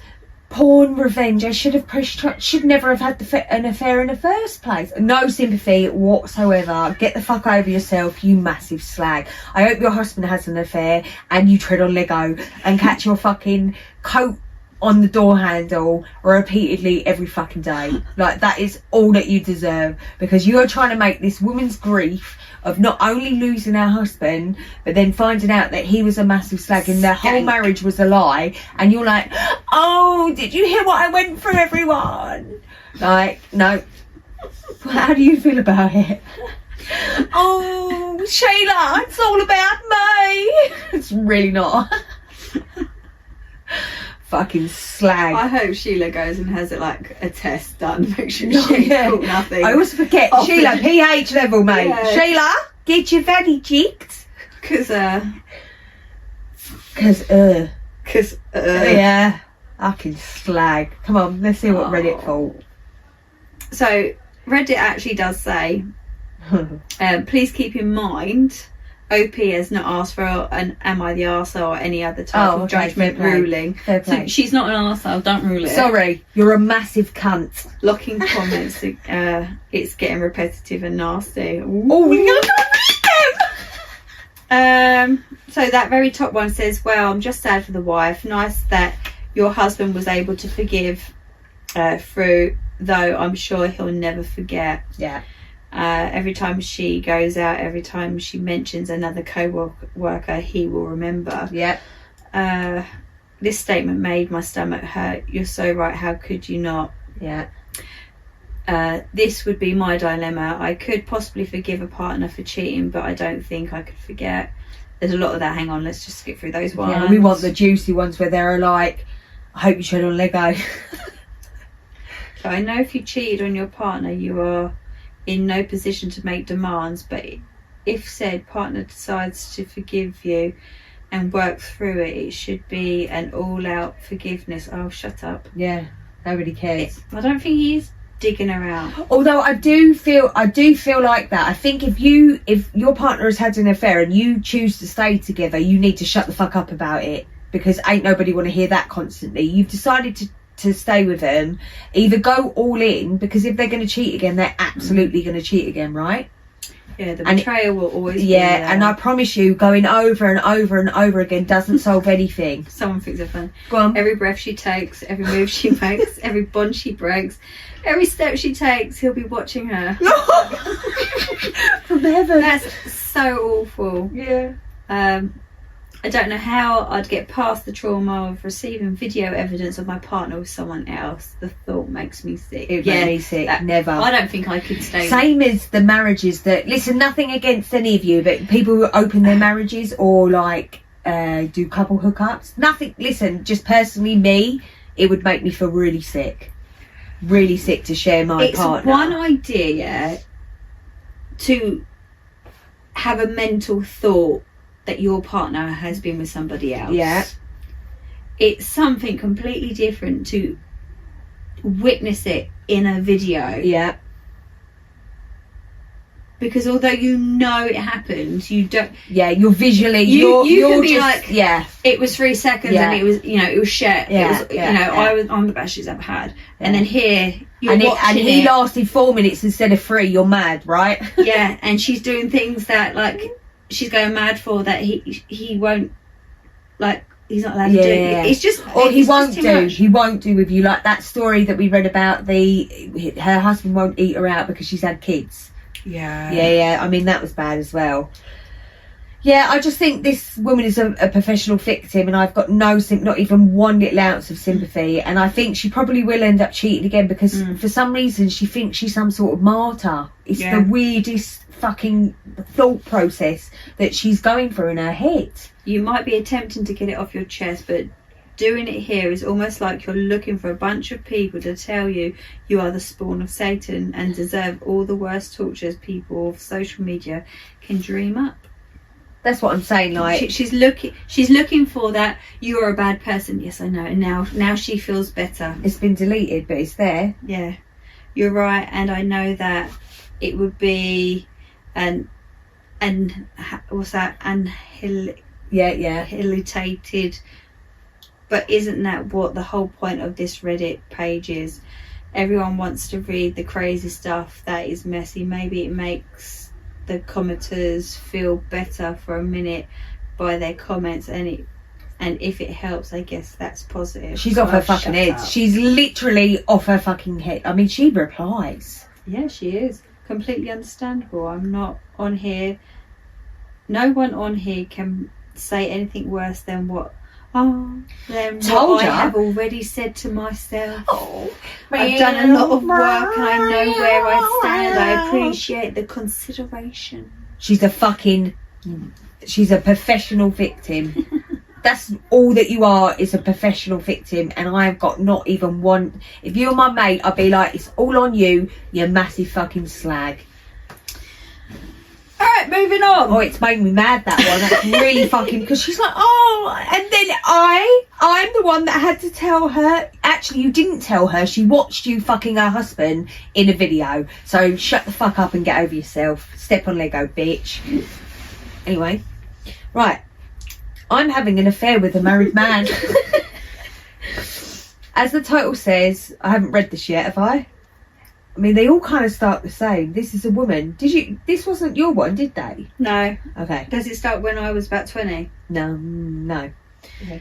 porn revenge. I should never have had an affair in the first place. No sympathy whatsoever. Get the fuck over yourself, you massive slag. I hope your husband has an affair and you tread on Lego and catch your fucking coat on the door handle repeatedly every fucking day. Like, that is all that you deserve, because you are trying to make this woman's grief of not only losing her husband, but then finding out that he was a massive slag and their whole marriage was a lie, and you're like, oh, did you hear what I went through, everyone? Like, no. How do you feel about it? Oh, Sheila, it's all about me. It's really not. Fucking slag. I hope Sheila goes and has it like a test done. Make sure she caught nothing. I always forget. Oh, Sheila, pH level, mate. Yeah. Sheila, get your fanny cheeked. Because yeah. Fucking slag. Come on, let's see what Reddit thought. So Reddit actually does say, please keep in mind, OP has not asked for an am I the arsehole or any other type of judgment ruling. So she's not an arsehole, don't rule it. Sorry, you're a massive cunt. Locking comments, it's getting repetitive and nasty. Oh, you're going to read them! So that very top one says, well, I'm just sad for the wife. Nice that your husband was able to forgive through, though I'm sure he'll never forget. Yeah. Every time she goes out, every time she mentions another co-worker, he will remember. Yeah. This statement made my stomach hurt. You're so right. How could you not? Yeah. This would be my dilemma. I could possibly forgive a partner for cheating, but I don't think I could forget. There's a lot of that. Hang on, let's just skip through those ones. Yeah, we want the juicy ones where they're like, I hope you tread on Lego. So I know if you cheated on your partner, you are in no position to make demands, but if said partner decides to forgive you and work through it, it should be an all-out forgiveness. Oh, shut up. Yeah, nobody cares. I don't think he's digging around. Although I do feel like that. I think if your partner has had an affair and you choose to stay together, you need to shut the fuck up about it, because ain't nobody want to hear that constantly. You've decided to stay with them, either go all in, because if they're going to cheat again, they're absolutely going to cheat again, right? Yeah, the betrayal will always be there. there. And I promise you, going over and over and over again doesn't solve anything. Someone thinks they're funny. Go on. Every breath she takes, every move she makes, every bond she breaks, every step she takes, he'll be watching her. From heaven. That's so awful. Yeah. I don't know how I'd get past the trauma of receiving video evidence of my partner with someone else. The thought makes me sick. It made me sick. Never. I don't think I could stay. Same as the marriages that, listen, nothing against any of you, but people who open their marriages or like do couple hookups. Nothing. Listen, just personally, me, it would make me feel really sick. Really sick to share my partner. It's one idea to have a mental thought that your partner has been with somebody else. Yeah. It's something completely different to witness it in a video. Yeah. Because although you know it happened, you don't. Yeah, you're visually. You you're can be just, like, yeah, it was 3 seconds and it was, it was shit. Yeah, it was, I'm the best she's ever had. And then here, you're and watching he it. lasted 4 minutes instead of 3. You're mad, right? Yeah, and she's doing things that like she's going mad for that he won't, like, he's not allowed to do. It's just, or he won't too do. much. He won't do with you, like that story that we read about. Her husband won't eat her out because she's had kids. Yeah. I mean, that was bad as well. Yeah, I just think this woman is a professional victim, and I've got not even one little ounce of sympathy. And I think she probably will end up cheating again because for some reason she thinks she's some sort of martyr. It's the weirdest fucking thought process that she's going through in her head. You might be attempting to get it off your chest, but doing it here is almost like you're looking for a bunch of people to tell you you are the spawn of Satan and deserve all the worst tortures people of social media can dream up. That's what I'm saying. Like she's looking for that. You are a bad person. Yes, I know. And now she feels better. It's been deleted, but it's there. Yeah, you're right, and I know that it would be what's that? Annihilated. But isn't that what the whole point of this Reddit page is? Everyone wants to read the crazy stuff that is messy. Maybe it makes the commenters feel better for a minute by their comments, and if it helps, I guess that's positive. She's off her fucking head. She's literally off her fucking head. I mean, she replies. Yeah, she is. Completely understandable. I'm not on here. No one on here can say anything worse than what Oh, then Told what I ya. have already said to myself. Oh, I've done a lot of work and I know where I stand. I appreciate the consideration. She's a professional victim. That's all that you are, is a professional victim. And I have got not even one. If you were my mate, I'd be like, it's all on you, you massive fucking slag. Alright, moving on. Oh, it's made me mad, that one. That's really fucking, because she's like, oh, and then I'm the one that had to tell her. Actually, you didn't tell her. She watched you fucking her husband in a video. So shut the fuck up and get over yourself. Step on Lego, bitch. Anyway, right. I'm having an affair with a married man. As the title says, I haven't read this yet, have I? I mean, they all kind of start the same. This is a woman. This wasn't your one, did they? No. Okay. Does it start when I was about 20? No. Okay.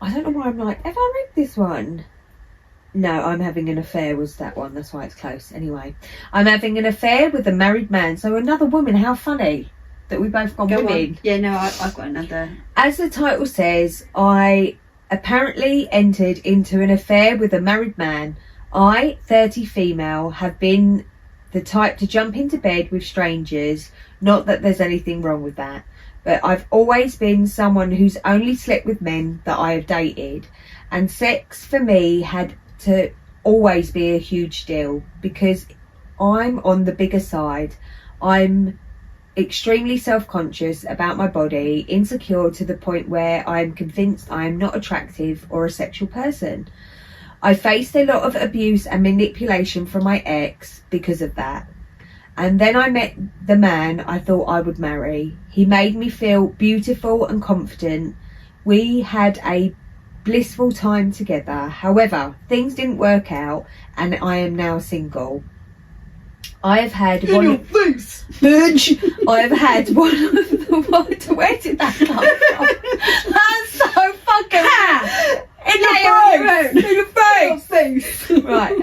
I don't know why I'm like, have I read this one? No, I'm having an affair was that one. That's why it's close. Anyway, I'm having an affair with a married man. So another woman. How funny that we both got women. On. Yeah, no, I've got another. As the title says, I apparently entered into an affair with a married man. I, 30 female, have been the type to jump into bed with strangers. Not that there's anything wrong with that. But I've always been someone who's only slept with men that I have dated. And sex for me had to always be a huge deal because I'm on the bigger side. I'm extremely self-conscious about my body, insecure to the point where I'm convinced I am not attractive or a sexual person. I faced a lot of abuse and manipulation from my ex because of that. And then I met the man I thought I would marry. He made me feel beautiful and confident. We had a blissful time together. However, things didn't work out and I am now single. I have had one of bitch. I have had one of the where did that come from? That's so fucking in your face. Right.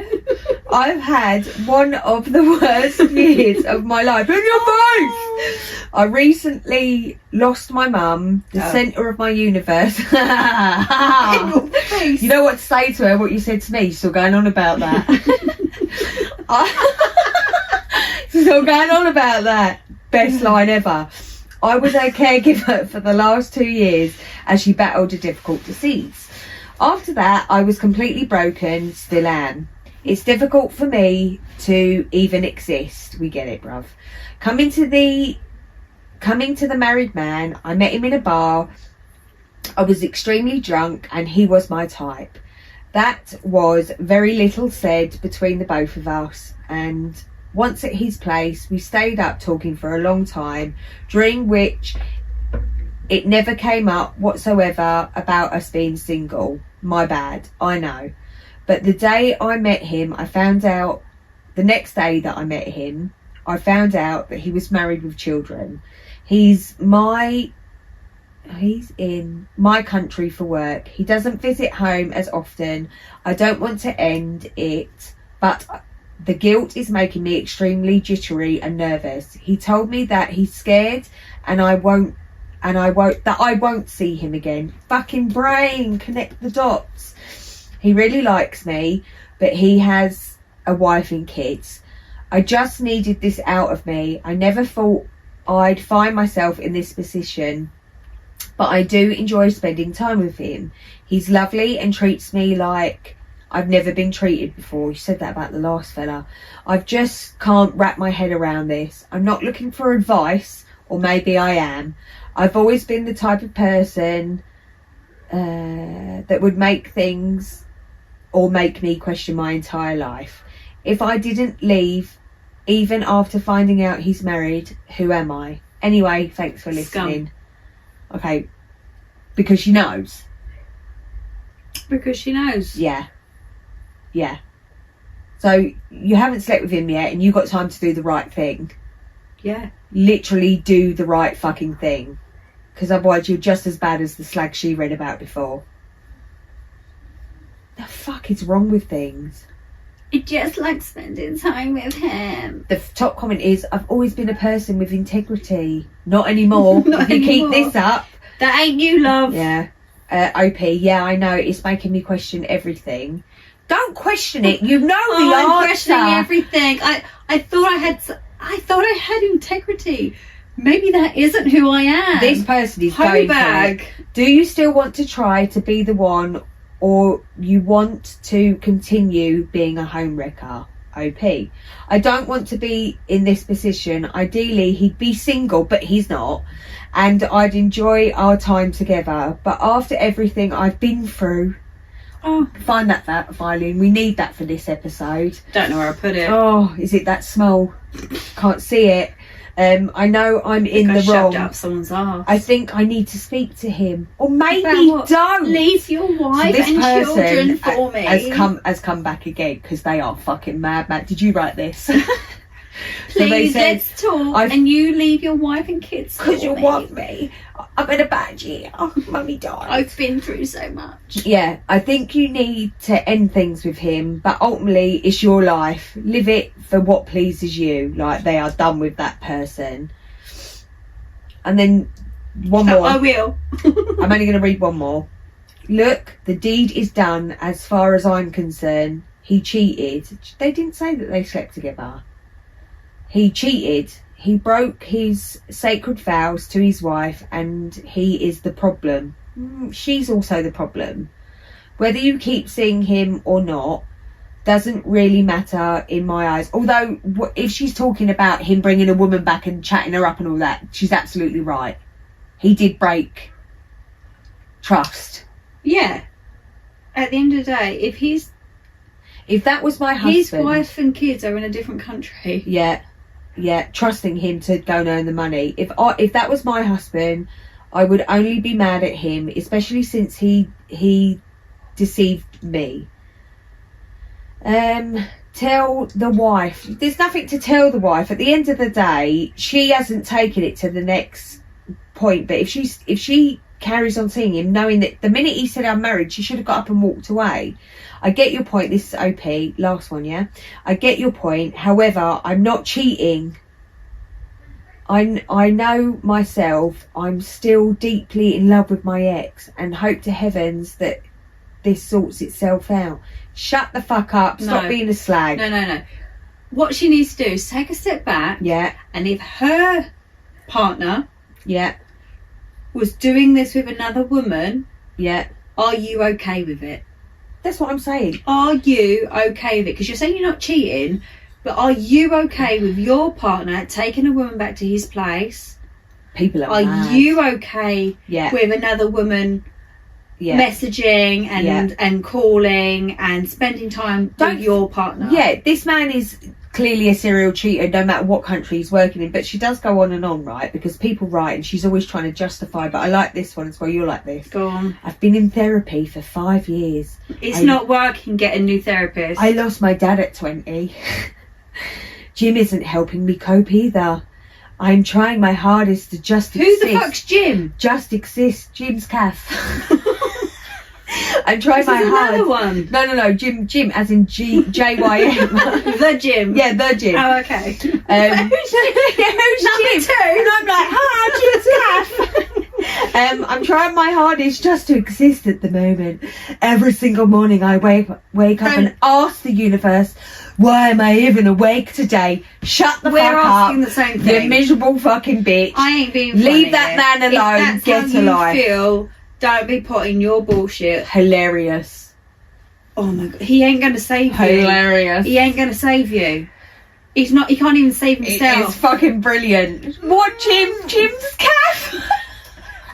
I've had one of the worst years of my life. In your face. I recently lost my mum, the centre of my universe. In your face. You know what to say to her, what you said to me, still going on about that. Still going on about that. Best line ever. I was her caregiver for the last 2 years as she battled a difficult disease. After that, I was completely broken, still am. It's difficult for me to even exist. We get it, bruv. Coming to the married man, I met him in a bar. I was extremely drunk and he was my type. That was very little said between the both of us, and once at his place, we stayed up talking for a long time, during which it never came up whatsoever about us being single. My bad, I know. But the day I met him, the next day that I met him, I found out that he was married with children. He's in my country for work. He doesn't visit home as often. I don't want to end it, but the guilt is making me extremely jittery and nervous. He told me that he's scared and I won't see him again. Fucking brain, connect the dots. He really likes me, but he has a wife and kids. I just needed this out of me. I never thought I'd find myself in this position, but I do enjoy spending time with him. He's lovely and treats me like I've never been treated before. You said that about the last fella. I just can't wrap my head around this. I'm not looking for advice, or maybe I am. I've always been the type of person that would make things or make me question my entire life. If I didn't leave, even after finding out he's married, who am I? Anyway, thanks for listening. Scum. Okay, because she knows. Because she knows. Yeah. So you haven't slept with him yet and you got time to do the right thing. Yeah. Literally do the right fucking thing. Because otherwise you're just as bad as the slag she read about before. The fuck is wrong with things? I just like spending time with him. The top comment is, I've always been a person with integrity. Not anymore. Not if you anymore. keep this up. That ain't you, love. Yeah. OP, yeah, I know, it's making me question everything. Don't question it. You know the I'm answer. questioning everything. I thought I had integrity. Maybe that isn't who I am. This person is going for it. Do you still want to try to be the one, or you want to continue being a home wrecker? OP. I don't want to be in this position. Ideally, he'd be single, but he's not. And I'd enjoy our time together. But after everything I've been through... Oh, find that violin. We need that for this episode. Don't know where I put it. Oh, is it that small? Can't see it. I know I'm in the wrong. Shoved up someone's arse. I think I need to speak to him, or maybe don't. Leave your wife So and children for me. Has come back again because they are fucking mad. Did you write this? Please, let's talk. And you leave your wife and kids for me. Because you want me. I'm in a bad year. Oh, Mummy died. I've been through so much. Yeah, I think you need to end things with him, but ultimately it's your life. Live it for what pleases you. Like, they are done with that person. And then one more. I will. I'm only going to read one more. Look, the deed is done as far as I'm concerned. He cheated. They didn't say that they slept together. He cheated. He broke his sacred vows to his wife, and he is the problem. She's also the problem. Whether you keep seeing him or not doesn't really matter in my eyes. Although, if she's talking about him bringing a woman back and chatting her up and all that, she's absolutely right. He did break trust. Yeah. At the end of the day, if that was my husband, his wife and kids are in a different country. Yeah, trusting him to go and earn the money. If that was my husband, I would only be mad at him, especially since he deceived me. Tell the wife. There's nothing to tell the wife. At the end of the day, she hasn't taken it to the next point. But if she carries on seeing him, knowing that the minute he said I'm married, she should have got up and walked away. I get your point. This is OP. Last one, yeah? I get your point. However, I'm not cheating. I know myself. I'm still deeply in love with my ex and hope to heavens that this sorts itself out. Shut the fuck up. Stop being a slag. No. What she needs to do is take a step back. Yeah. And if her partner... Yeah. ...was doing this with another woman... Yeah. Are you okay with it? That's what I'm saying. Are you okay with it? Because you're saying you're not cheating, but are you okay with your partner taking a woman back to his place? People are mad. You okay with another woman messaging and calling and spending time with your partner? Yeah, this man is clearly a serial cheater no matter what country he's working in, but she does go on and on, right? Because people write and she's always trying to justify, but I like this one as well. You're like this. Go on. I've been in therapy for 5 years. It's not working. Get a new therapist. I lost my dad at 20. Jim isn't helping me cope either. I'm trying my hardest to just exist. Who the fuck's Jim? Just exist. Jim's calf. I'm trying my hardest. One. No. Jim, as in JYM. The Jim. Yeah, the Jim. Oh, okay. Who's Jim? And I'm like, Jim's calf. I'm trying my hardest just to exist at the moment. Every single morning I wake up and ask the universe, why am I even awake today? Shut the fuck up. We're asking the same thing. You miserable fucking bitch. I ain't being funny. Leave that man alone. If that's Get a life. Feel, don't be putting your bullshit. Hilarious. Oh my god. He ain't going to save you. Hilarious. He ain't going to save you. He's not. He can't even save himself. It's fucking brilliant. What, Jim's calf?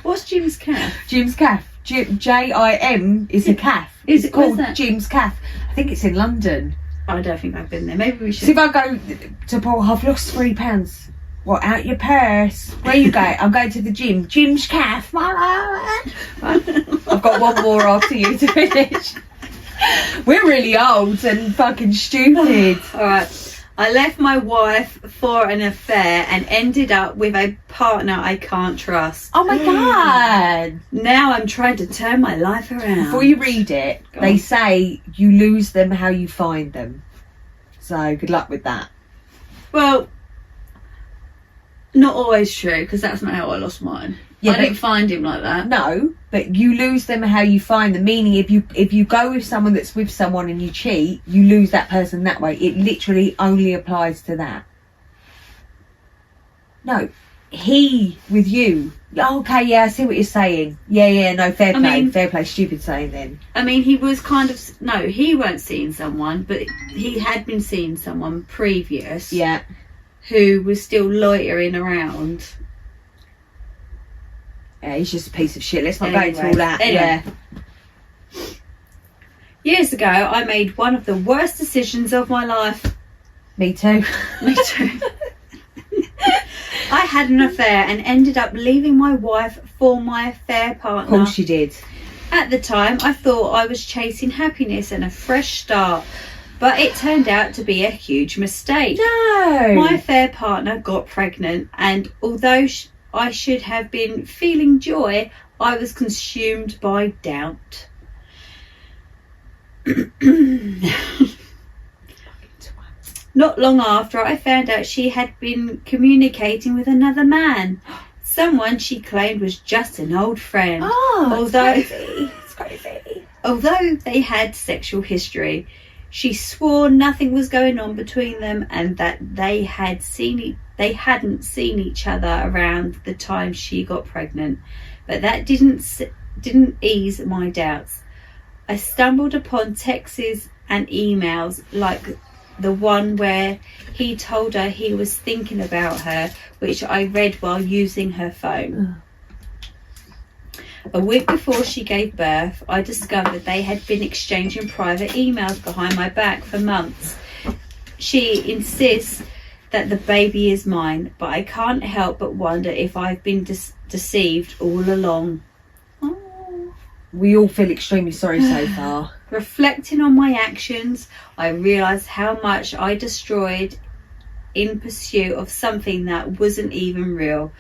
What's Jim's calf? Jim's calf. JIM is a calf. Is it's called Jim's calf. I think it's in London. I don't think I've been there. Maybe we should. So if I go to Paul, I've lost £3. What, out your purse? Where you go? I'm going to the gym. Jim's calf. I've got one more after you to finish. We're really old and fucking stupid. Alright. I left my wife for an affair and ended up with a partner I can't trust. Oh my god. Now I'm trying to turn my life around. Before you read it, they say you lose them how you find them. So good luck with that. Well, not always true, because that's not how I lost mine. Yeah, I didn't find him like that. No, but you lose them how you find them. Meaning, if you go with someone that's with someone and you cheat, you lose that person that way. It literally only applies to that. No, he with you. Okay, yeah, I see what you're saying. Yeah, no, fair play. Fair play. Stupid saying then. I mean, he was kind of... No, he weren't seeing someone, but he had been seeing someone previous. Yeah. Who was still loitering around. Yeah, he's just a piece of shit. Let's not go into all that. Anyway. Yeah. Years ago, I made one of the worst decisions of my life. Me too. Me too. I had an affair and ended up leaving my wife for my affair partner. Of course you did. At the time, I thought I was chasing happiness and a fresh start, but it turned out to be a huge mistake. No! My affair partner got pregnant, and although I should have been feeling joy, I was consumed by doubt. Not long after, I found out she had been communicating with another man. Someone she claimed was just an old friend. Oh, it's crazy. Although they had sexual history, she swore nothing was going on between them and that they hadn't seen each other around the time she got pregnant. But that didn't ease my doubts. I stumbled upon texts and emails like the one where he told her he was thinking about her, which I read while using her phone. A week before she gave birth, I discovered they had been exchanging private emails behind my back for months. She insists that the baby is mine, but I can't help but wonder if I've been deceived all along. We all feel extremely sorry so far. Reflecting on my actions, I realised how much I destroyed in pursuit of something that wasn't even real.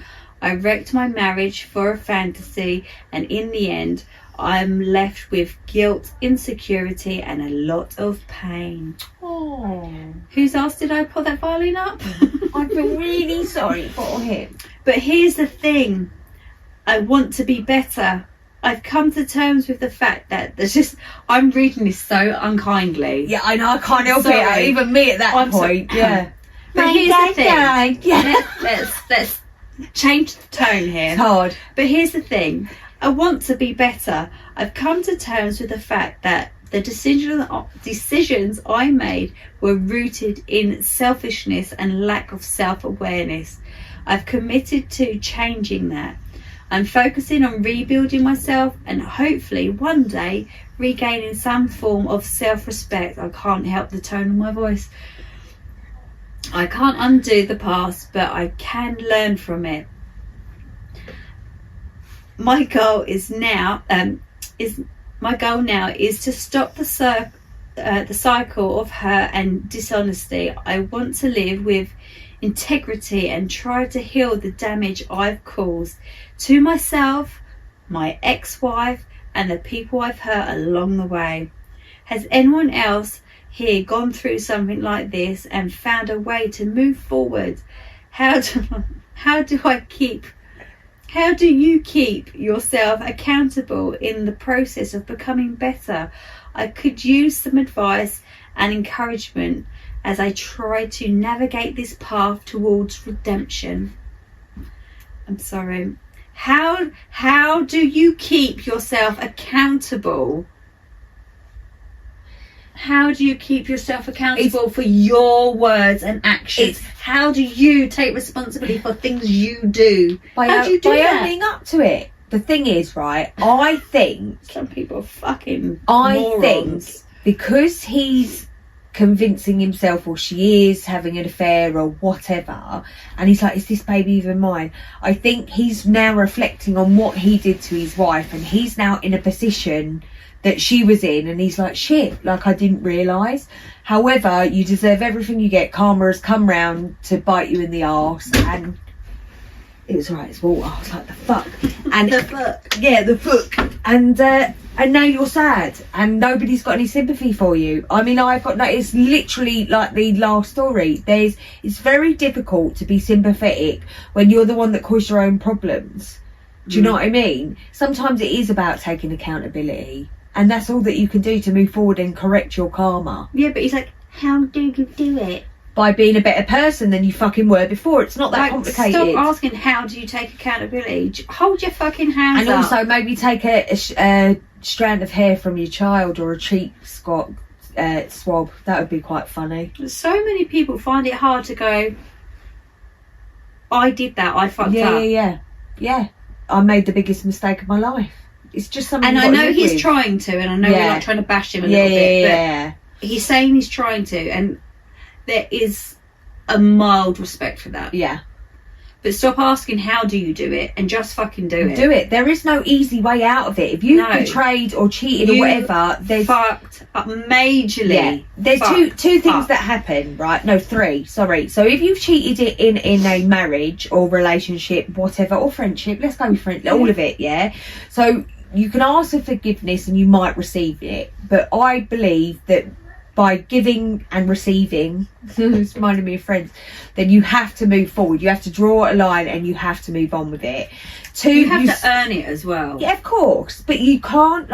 I wrecked my marriage for a fantasy, and in the end, I'm left with guilt, insecurity, and a lot of pain. Oh. Whose ass did I pull that violin up? I feel really sorry for him. But here's the thing. I want to be better. I've come to terms with the fact that I'm reading this so unkindly. Yeah, I know, I can't help it. Even me at that point. Yeah. But here's the thing. Yeah. Let's change the tone here. It's hard. But here's the thing. I want to be better. I've come to terms with the fact that the decisions I made were rooted in selfishness and lack of self-awareness. I've committed to changing that. I'm focusing on rebuilding myself and hopefully one day regaining some form of self-respect. I can't help the tone of my voice. I can't undo the past, but I can learn from it. My goal now is to stop the cycle of hurt and dishonesty. I want to live with integrity and try to heal the damage I've caused to myself, my ex-wife, and the people I've hurt along the way. Has anyone else here gone through something like this and found a way to move forward? How do you keep yourself accountable in the process of becoming better? I could use some advice and encouragement as I try to navigate this path towards redemption. I'm sorry. How do you keep yourself accountable? How do you keep yourself accountable for your words and actions? How do you take responsibility for things you do? How do you do that? By owning up to it. The thing is, right, I think... Some people are fucking morons. Think because he's convincing himself, or she is having an affair or whatever, and he's like, is this baby even mine? I think he's now reflecting on what he did to his wife, and he's now in a position that she was in, and he's like, shit, like I didn't realise. However, you deserve everything you get. Karma has come round to bite you in the arse, and it was alright, it's water. I was like, the fuck. And the fuck. Yeah, the fuck. And now you're sad and nobody's got any sympathy for you. I mean, I've got no, it's literally like the last story. It's very difficult to be sympathetic when you're the one that caused your own problems. Do you know what I mean? Sometimes it is about taking accountability, and that's all that you can do to move forward and correct your karma. Yeah, but he's like, how do you do it? By being a better person than you fucking were before. It's not that complicated. Stop asking how do you take accountability. Hold your fucking hands and up. also maybe take a strand of hair from your child or a cheek swab. That would be quite funny. So many people find it hard to go, I did that, I fucked up. Yeah. I made the biggest mistake of my life. It's just something. And I know he's trying to, and I know we're not trying to bash him a little bit, but he's saying he's trying to, and there is a mild respect for that. Yeah. But stop asking how do you do it, and just fucking do it. Do it. There is no easy way out of it. If you've betrayed or cheated or whatever, there's fucked up majorly. Yeah. There's two things that happen, right? No, three. Sorry. So if you've cheated it in a marriage or relationship, whatever, or friendship, let's go with friendship, all of it. Yeah. So you can ask for forgiveness and you might receive it, but I believe that by giving and receiving, it's reminding me of Friends, then you have to move forward. You have to draw a line and you have to move on with it. You have to earn it as well. Yeah, of course. But you can't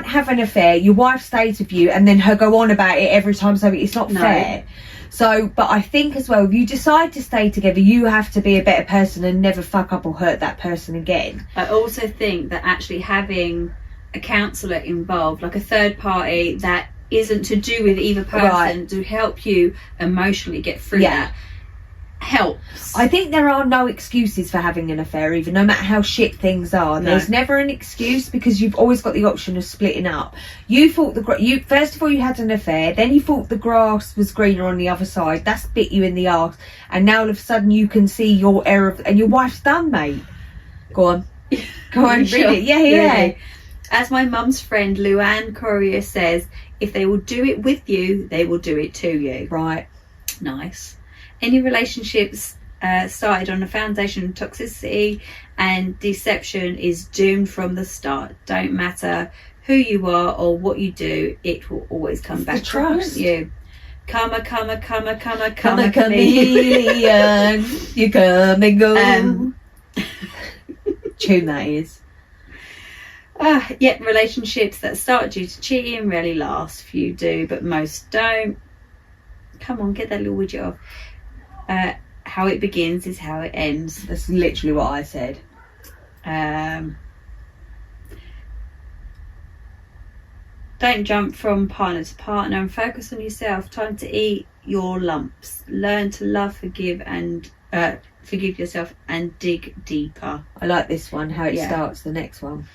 have an affair, your wife stays with you and then her go on about it every time something. It's not fair. So, but I think as well, if you decide to stay together, you have to be a better person and never fuck up or hurt that person again. I also think that actually having a counsellor involved, like a third party that isn't to do with either person, to help you emotionally get through that, helps. I think there are no excuses for having an affair either, no matter how shit things are. There's never an excuse, because you've always got the option of splitting up. You thought first of all you had an affair, then you thought the grass was greener on the other side. That's bit you in the arse, and now all of a sudden you can see your error, and your wife's done, mate. Go on, read it. Yeah. As my mum's friend Luann Courier says, if they will do it with you, they will do it to you. Right. Nice. Any relationships started on a foundation of toxicity and deception is doomed from the start. Don't matter who you are or what you do, it will always come back to haunt you. Come a chameleon. You come and go. Tune that is. Yet relationships that start due to cheating rarely last. Few do, but most don't. Come on, get that little widget off. How it begins is how it ends. That's literally what I said. Don't jump from partner to partner and focus on yourself. Time to eat your lumps. Learn to love, forgive yourself and dig deeper. I like this one, how it starts, the next one.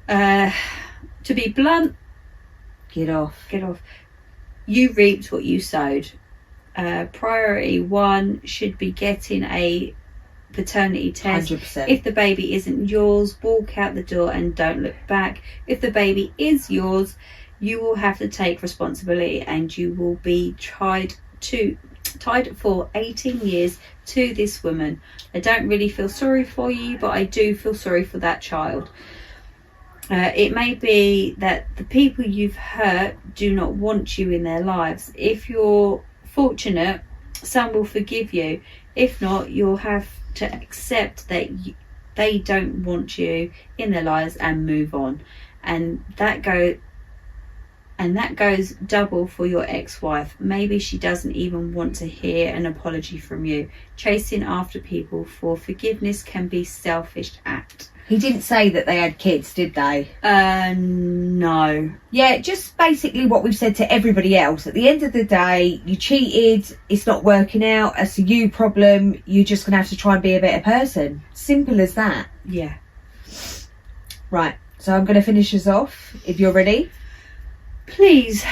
To be blunt, get off. You reaped what you sowed. Priority one should be getting a paternity test. 100%. If the baby isn't yours, walk out the door and don't look back. If the baby is yours, you will have to take responsibility and you will be tied for 18 years to this woman. I don't really feel sorry for you, but I do feel sorry for that child. It may be that the people you've hurt do not want you in their lives. If you're fortunate, some will forgive you. If not, you'll have to accept that they don't want you in their lives and move on. And that goes double for your ex-wife. Maybe she doesn't even want to hear an apology from you. Chasing after people for forgiveness can be a selfish act. He didn't say that they had kids, did they? No. Yeah, just basically what we've said to everybody else. At the end of the day, you cheated, it's not working out, it's a you problem, you're just going to have to try and be a better person. Simple as that. Yeah. Right, so I'm going to finish us off, if you're ready. Please,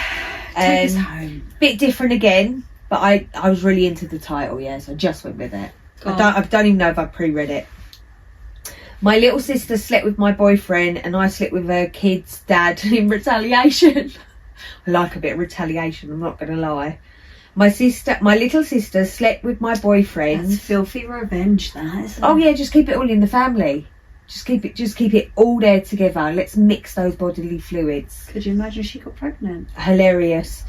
take us home. Bit different again, but I was really into the title, so I just went with it. I don't even know if I pre-read it. My little sister slept with my boyfriend and I slept with her kid's dad in retaliation. I like a bit of retaliation, I'm not going to lie. My little sister slept with my boyfriend. That's filthy revenge, that, isn't it? Oh yeah, just keep it all in the family. Just keep it all there together. Let's mix those bodily fluids. Could you imagine she got pregnant? Hilarious.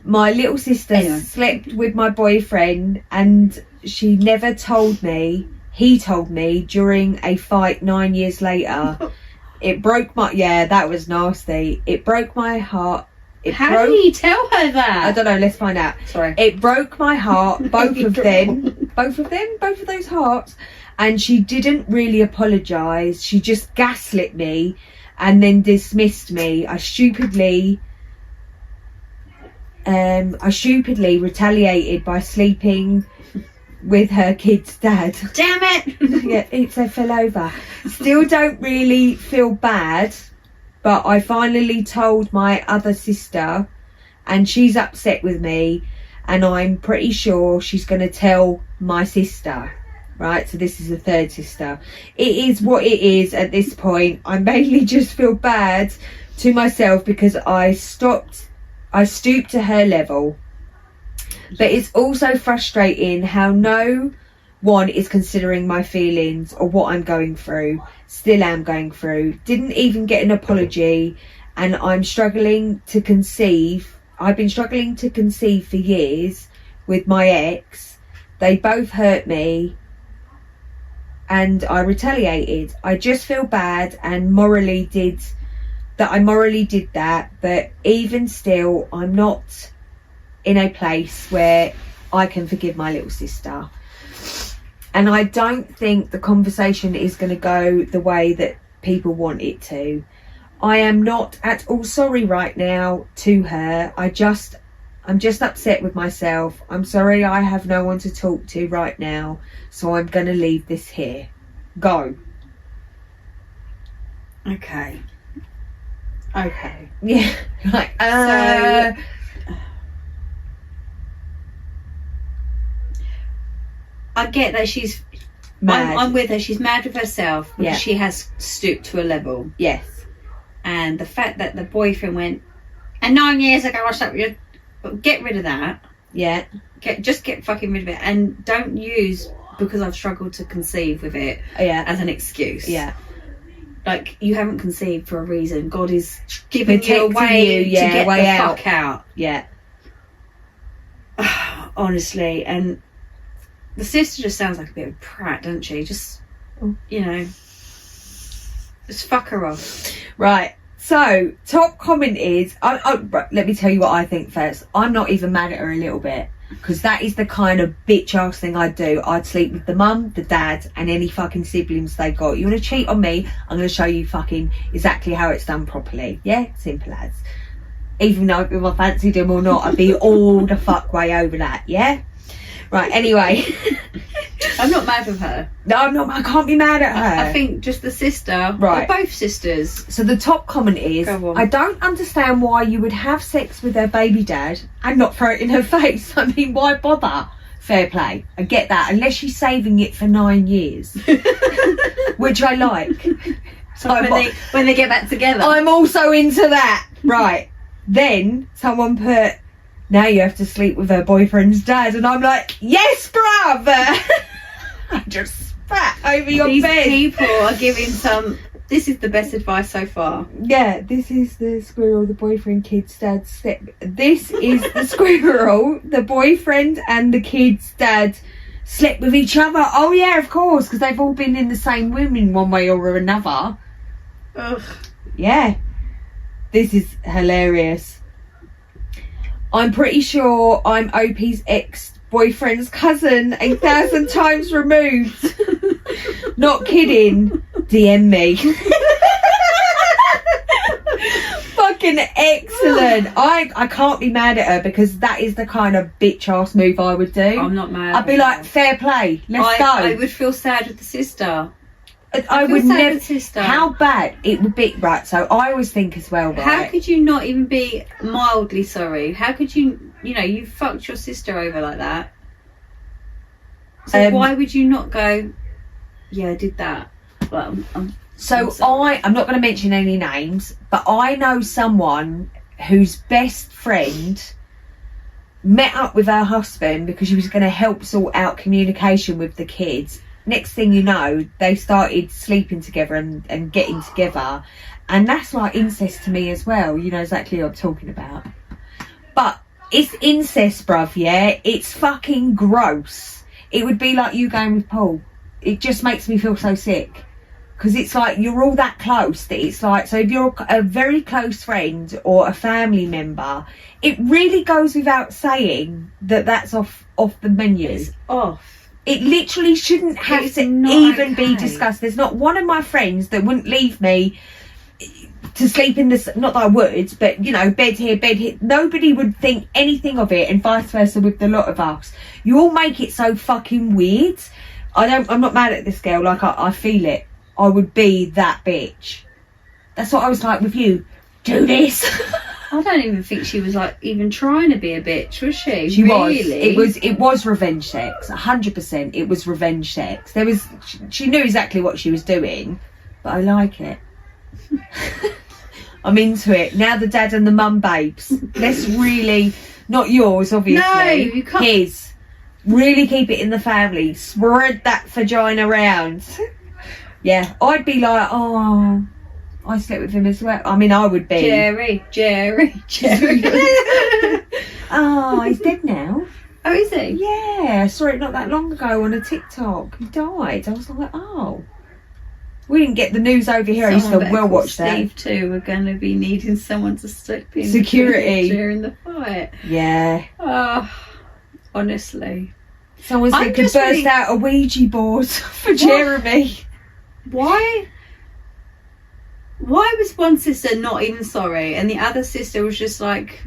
My little sister slept with my boyfriend and she never told me he told me during a fight 9 years later. It broke my... Yeah, that was nasty. It broke my heart. How do you tell her that? I don't know, let's find out. Sorry. It broke my heart, both of them. Both of those hearts. And she didn't really apologise. She just gaslit me and then dismissed me. I stupidly retaliated by sleeping with her kid's dad. Damn it! Yeah, it fell over. Still don't really feel bad, but I finally told my other sister and she's upset with me, and I'm pretty sure she's going to tell my sister. Right, so this is the third sister. It is what it is at this point. I mainly just feel bad to myself because I stooped to her level. But it's also frustrating how no one is considering my feelings or what I'm going through. Still am going through. Didn't even get an apology, and I'm struggling to conceive. I've been struggling to conceive for years with my ex. They both hurt me and I retaliated. I just feel bad and morally did that, but even still I'm not in a place where I can forgive my little sister. And I don't think the conversation is going to go the way that people want it to. I am not at all sorry right now to her. I'm just upset with myself. I'm sorry I have no one to talk to right now, so I'm going to leave this here. Go. Okay. Yeah. Like, So, I get that she's mad. I'm with her. She's mad with herself because Yeah. she has stooped to a level. Yes. And the fact that the boyfriend went, and 9 years ago I slept with you, but get rid of that. Yeah. Just get fucking rid of it, and don't use because I've struggled to conceive with it as an excuse. Yeah. Like, you haven't conceived for a reason. God is giving you a Protecting way you, yeah, to get way the out. fuck out. Yeah. Honestly, and the sister just sounds like a bit of a prat, doesn't she? Just, just fuck her off. Right. So, top comment is, right, let me tell you what I think first. I'm not even mad at her a little bit, because that is the kind of bitch ass thing I'd do. I'd sleep with the mum, the dad, and any fucking siblings they got. You want to cheat on me? I'm going to show you fucking exactly how it's done properly. Yeah? Simple as. Even though if I fancied him or not, I'd be all the fuck way over that. Yeah? Right, anyway. I'm not mad with her. No, I'm not. I can't be mad at her. I think just the sister, Right. or both sisters. So the top comment is, Go on. I don't understand why you would have sex with her baby dad and not throw it in her face. I mean, why bother? Fair play. I get that. Unless she's saving it for 9 years. Which I like. So when they get back together. I'm also into that. Right. Then someone put, now you have to sleep with her boyfriend's dad. And I'm like, yes, bruv. I just spat over your These bed. people are giving this is the best advice so far. Yeah, this is the squirrel, the boyfriend, kid's dad. This is the squirrel, the boyfriend and the kid's dad slept with each other. Oh yeah, of course, because they've all been in the same room in one way or another. Ugh. Yeah, this is hilarious. I'm pretty sure I'm OP's ex-boyfriend's cousin, 1,000 times removed. Not kidding. DM me. Fucking excellent. I can't be mad at her because that is the kind of bitch ass move I would do. I'm not mad. I'd be like, fair play, let's go. I would feel sad with the sister. I would feel sad never. with sister. How bad it would be, right? So I always think as well, right? How could you not even be mildly sorry? How could you? You fucked your sister over like that. So why would you not go? Yeah, I did that. Well, I'm sorry. I'm not going to mention any names, but I know someone whose best friend met up with her husband because she was going to help sort out communication with the kids. Next thing you know, they started sleeping together and getting together, and that's like incest to me as well. You know exactly what I'm talking about. But it's incest, bruv, yeah? It's fucking gross. It would be like you going with Paul. it just makes me feel so sick. Because it's like you're all that close that it's like, so if you're a very close friend or a family member, it really goes without saying that that's off the menu. It's off. It literally shouldn't have It's to not even be okay. discussed. There's not one of my friends that wouldn't leave me to sleep in this, not that I would, but you know, bed here, bed here. Nobody would think anything of it, and vice versa with the lot of us. You all make it so fucking weird. I'm not mad at this girl, like I feel it. I would be that bitch. That's what I was like with you. Do this. I don't even think she was like even trying to be a bitch, was she? She really? was. It was revenge sex. 100%. It was revenge sex. She knew exactly what she was doing, but I like it. I'm into it. Now the dad and the mum babes. Let's really, not yours obviously. No, you can't. His. Really keep it in the family. Spread that vagina around. Yeah, I'd be like, oh, I slept with him as well. I mean, I would be. Jerry. Oh, he's dead now. Oh, is he? Yeah, I saw it not that long ago on a TikTok. He died. I was like, oh. We didn't get the news over here. I used to Someone better well call watch that. Steve too. We're going to be needing someone to step in. Security. During the fight. Yeah. Oh, honestly. Someone I'm said could just burst really- out a Ouija board for Jeremy. Why was one sister not even sorry and the other sister was just like,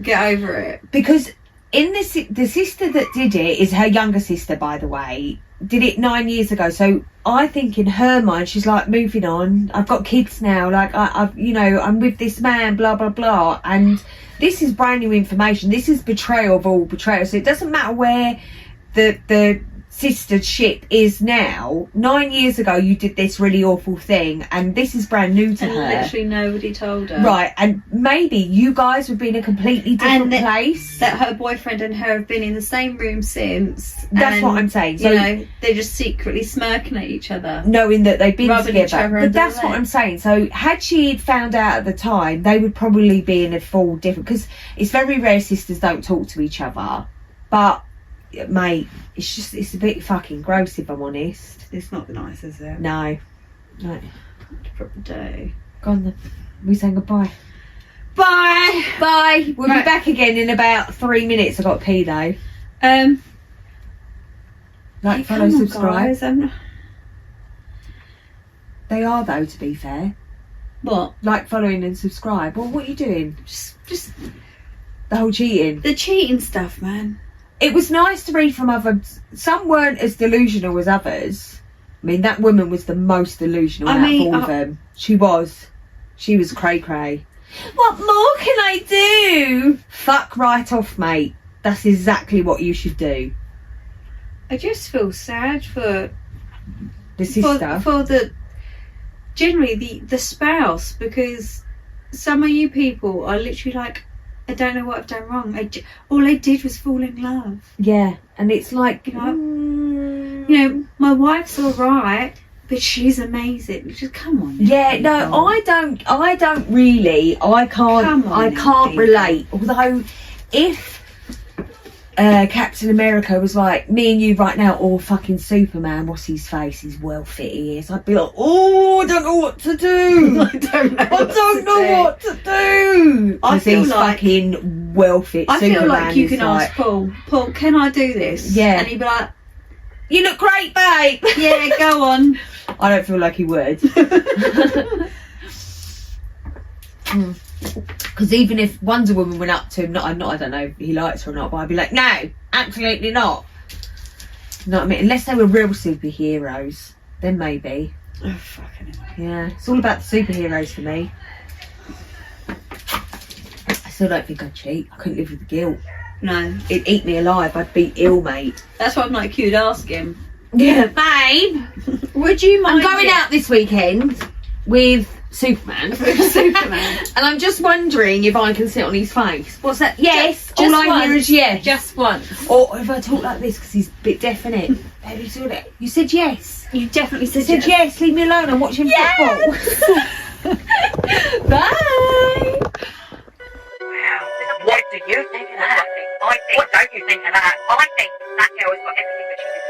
get over it? Because in the sister that did it is her younger sister, by the way, did it 9 years ago. So I think in her mind she's like, moving on, I've got kids now, like I've you know, I'm with this man, blah blah blah, and this is brand new information. This is betrayal of all betrayal. So it doesn't matter where the sister ship is now. 9 years ago you did this really awful thing, and this is brand new to And her. literally nobody told her. Right, and maybe you guys would be in a completely different place. That her boyfriend and her have been in the same room since. That's and, what I'm saying. So you know, they're just secretly smirking at each other. knowing that they've been Rubbing each together. other But under that's the what leg. I'm saying. So had she found out at the time, they would probably be in a full different, because it's very rare sisters don't talk to each other. But mate, it's a bit fucking gross if I'm honest. It's not nice, is it? No. No. Proper day. Go on then. We saying goodbye. Bye. Bye. We'll Right. be back again in about 3 minutes. I got to pee though. Like, follow, come on, subscribe. guys, I'm- They are though, to be fair. What? Like, following and subscribe. Well, what are you doing? Just The whole cheating. the cheating stuff, man. It was nice to read from others. Some weren't as delusional as others. I mean, that woman was the most delusional out of all of them. She was cray cray. What more can I do? Fuck right off, mate. That's exactly what you should do. I just feel sad for The sister. for the generally the spouse, because some of you people are literally like, I don't know what I've done wrong. All I did was fall in love. Yeah, and it's like, You know, my wife's all right, but she's amazing. Just come on. yeah, no, people. I don't really. I Come on, can't people. relate. Although, if Captain America was like, me and you right now, or fucking Superman, what's his face? His well fit he is. I'd be like, oh, I don't know what to do. I don't know what to do. I 'Cause feel he's like- fucking well fit. I Superman feel like you is can like, ask Paul, can I do this? Yeah. And he'd be like, you look great, babe. yeah, go on. I don't feel like he would. Because even if Wonder Woman went up to him, I don't know if he likes her or not, but I'd be like, no, absolutely not. You know what I mean? Unless they were real superheroes, then maybe. Oh, fucking hell. Yeah, it's all about the superheroes for me. I still don't think I'd cheat. I couldn't live with the guilt. No. It'd eat me alive. I'd be ill, mate. That's why I'm like, you'd ask him. Yeah, babe. Would you mind? I'm going out this weekend with Superman. Superman. And I'm just wondering if I can sit on his face. What's that? Yes. Just All I hear once. is yes. Just once. Or if I talk like this because he's a bit deaf in it. Baby, do that. You said yes. You definitely You said, said yes. Leave me alone. I'm watching football. Bye. Wow. What do you think of that? What don't you think of that? I think that girl has got everything that she deserves.